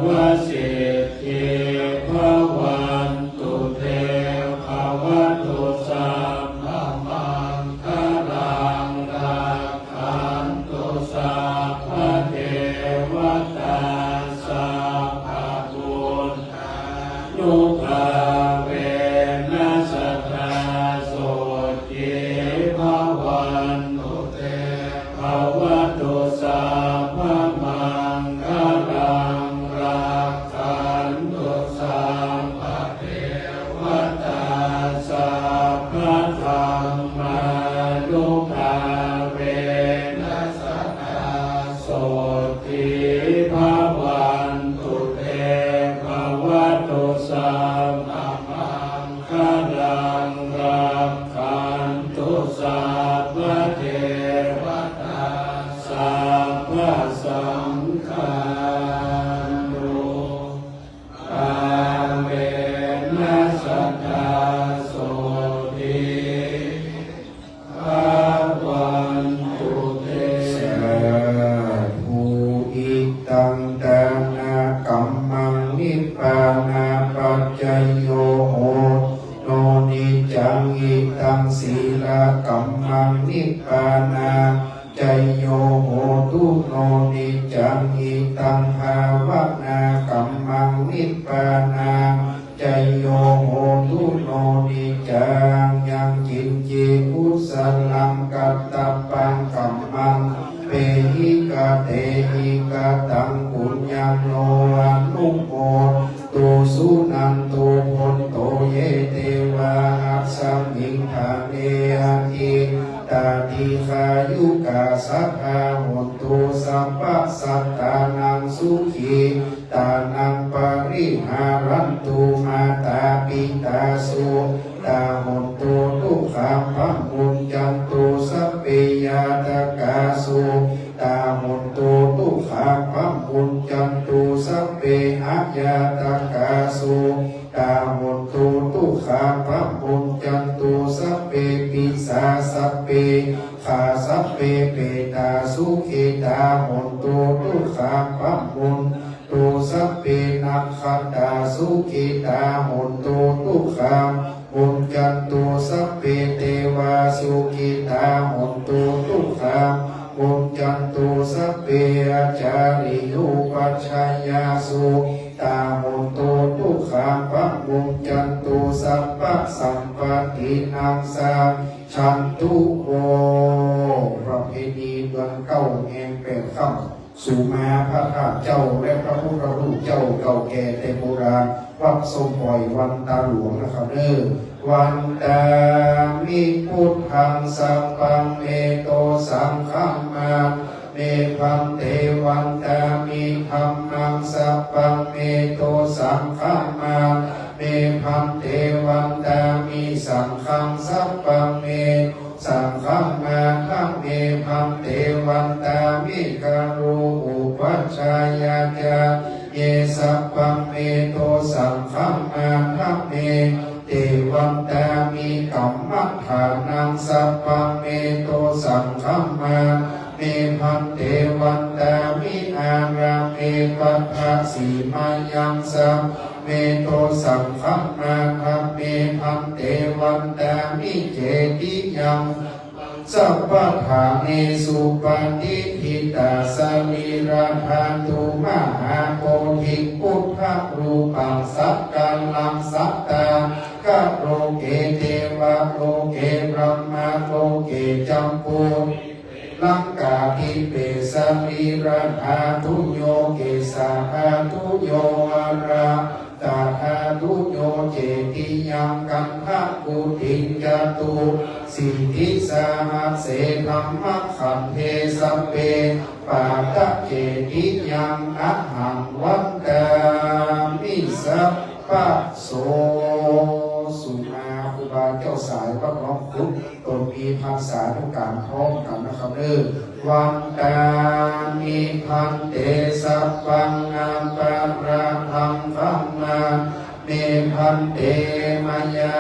S3: วสิทธิภวันตุเตภวตุสัมมังคลังรักขันตุสัพพะเทวตาสัพพะบุญนุภาเวนัสสะโสติภวันตุเตภวตุสัพพะมังคลังรักขันตุสัพพะเทวตาสัพพะธรรมานุภาเวนัสสะโสติภวันตุเตภวตุสัพพะมังคลังรักขันตุสัพพะเทวตาสัพพะสังฆานุภาเวนัสสะโสติภวันตุเต
S2: สาธุอิตังตานากัมมังนิพพานาปัจจยโยโหโนนิจังอิตังศีลกัมมังนิพพานาจยโยโหตุโนนิจังอิตังภาวนากัมมังนิพพานาจยโยโหตุโนนิจังยังจินจิพุสลังกัตตปังกัมมังเปหิกะเตหิกะตังปุญญังโลอนุโมตุสุนันตุพนโตเยเทวาอัสสัมมิงทาเนอาทิตาทิขายุกาสัพพะโหตุสัพพะสัตตานังสุขีตานังปริหารันตุมาตาปิตาสุตาโหตุทุกขังพัมมุญจันตุสัพเพยาตกาสุตาโหตุทุกขังพัมมุญจันตุสัพเพหายาตกาสุตาโหตุทุกขังพัมมุญจันตุสัพเพปิสาสัพเพขาสัพเพเปตาสุขิตาโหตุทุกขังพัมมุญตุสัพเพนักขัตตาสุขิตาโหตุทุกขังบุญจันตุสัพเพเทวาสุขิตาโหตุทุกขังบุญจันตุสัพเพอาจาริยุปัชฌายาสุตาโหตุทุกขังพระบุญจันตุสัพพะสัมปตินังสาชันตุโวประเพณีเดือนเก้าแห่งแปดค่ำสุมาพระธาตุเจ้าและพระพุทธรูปเจ้าเก่าแก่แต่โบราณวัดทรงปล่อยวันตาหลวงนะครับเด้อวันตามิพุทธังสัพพังเมโตสังฆัมมาเมพันเตวันตามิธัมมังสัพพังเมโตสังฆัมมาเมพันเตวันตามิสังฆังสัพพังเมสังฆัมมาคัมเมพันเตวันตามิกาโรอุปัชฌายาจาเยสัพพังเมโตสังฆัมมาคัมเมเทวันตามิกัมมัฏฐานังสัพพังเมโตสังฆัมมาเมพันเตวันตามิอาราเมปัฏฐาสีมายังสัมเมโตสังฆัมมาคัมเมพันเตวันตามิเจติยังสัพพะทาเนสุปฏิทิตาสลีราภันตุมหาโพธิพุทธรูปังสักการลังสัตตากะโลเกเทวะโลเกบรมะโลเกจัมปูลังกาทิเปสลีราภาทุโยเกสาภาทุโยอาราตาภาทุโย เจติยังกันทะกุติงจตุสิทธิสหัสเสธัมมะขันเทสพเปปาตะเจติยังอะหังวันตามิสัพพะโสสุมาครูบาเจ้าสายพระน้องคุดตนมีพรรษาทุกการพร้อมกันนะครับวันตามิพันเตสัพพังงามปาราธังธัมมาเมพันเตมายา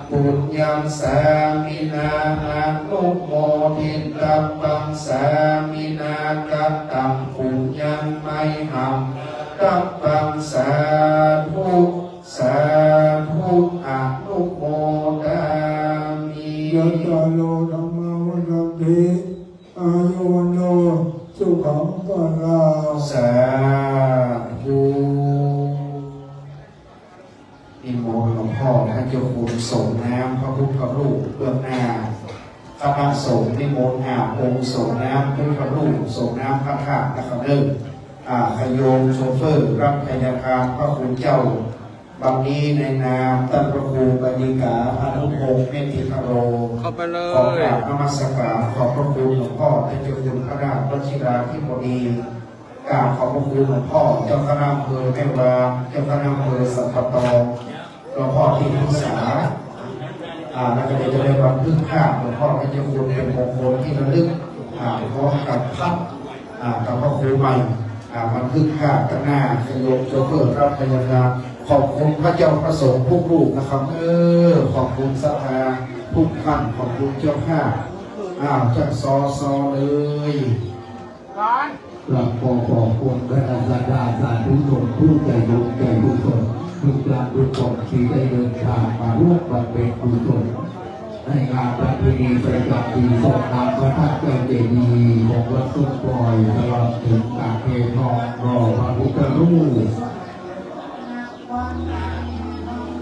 S2: ปุญญังสามินาอานุโมทิตัมปังสามินากัตตังปุญญังไมหังตัมปังสาธุสาธุอนุโมทามิ
S3: ยัตตาโลธรรมวัฏฏิอายุวันโนสุขังพลัง
S2: สาธุนิมนต์หลวงพ่อท่านเจ้าคุณส่งน้ำพระพุทธรูปเบื้องหน้าคณะสงฆ์นิมนต์อาบองค์ส่งน้ำพระพุทธรูปส่งน้ำพระธาตุนะครับขโยมโชเฟอร์รับพยาการพระคุณเจ้าบางนี้ในนามท่านพระครูบดิกาพานุพงศ์เมธิคโร
S1: เข้าไปเล
S2: ขอกราบนมัสการขอบพระคุณหลวงพ่อท่านเจ้าคุณพระราชวชิราธิบดีกราบขอบพระคุณหลวงพ่อเจ้าคณะอำเภอแม่วางเจ้าคณะอำเภอสัมปตองหลวงพ่อที่ปรึกษาแล้วก็จะได้รับพึ่งข้าหลวงพ่อท่านเจ้าคุณเป็นมงคลที่ระลึกพร้อมกับพัดกับพระครูใหม่มันพึ่งข้าตั้งหน้าขยมโชเฟอร์รับพยาการขอบคุณพระเจ้าพระสงฆ์ผู้ลูกนะครับขอบคุณศรัทธาทุกท่านขอบคุณเจ้าข้าจากซอเลย
S5: กราบขอบคุณพระอาจารย์สาธุชนผู้ใจบุญใจบุญชนทุกท่านทุกคนที่ได้เดินทางมาร่วมบำเพ็ญกุศลในงานประเพณีประจำปีส่งน้ำพระธาตุเจ้าเจดีย์ของวัดส้มปล่อยตลอดถึงตาเททองรอพระพุทธรูป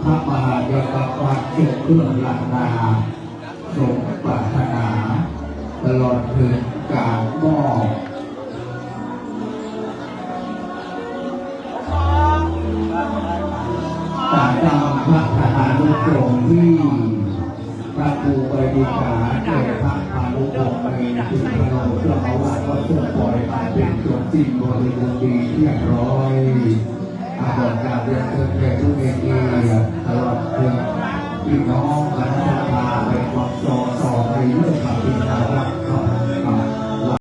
S5: พระมหายกวัดเกิดขึ้นหลังนาทรงปรารถนาตลอดถึงการมอบการจำพระธนานุกรมที่พระครูบดิกาเจ้าพระพานุพงศ์ในจุฬาลงกรณ์วัดก็ส่งปล่อยมาเป็นจบสิ้นบริบูรณ์ดีเรียบร้อยอาบการเรียนเชิญแขกผู้มีเกียรติตลอดถึงพี่น้อง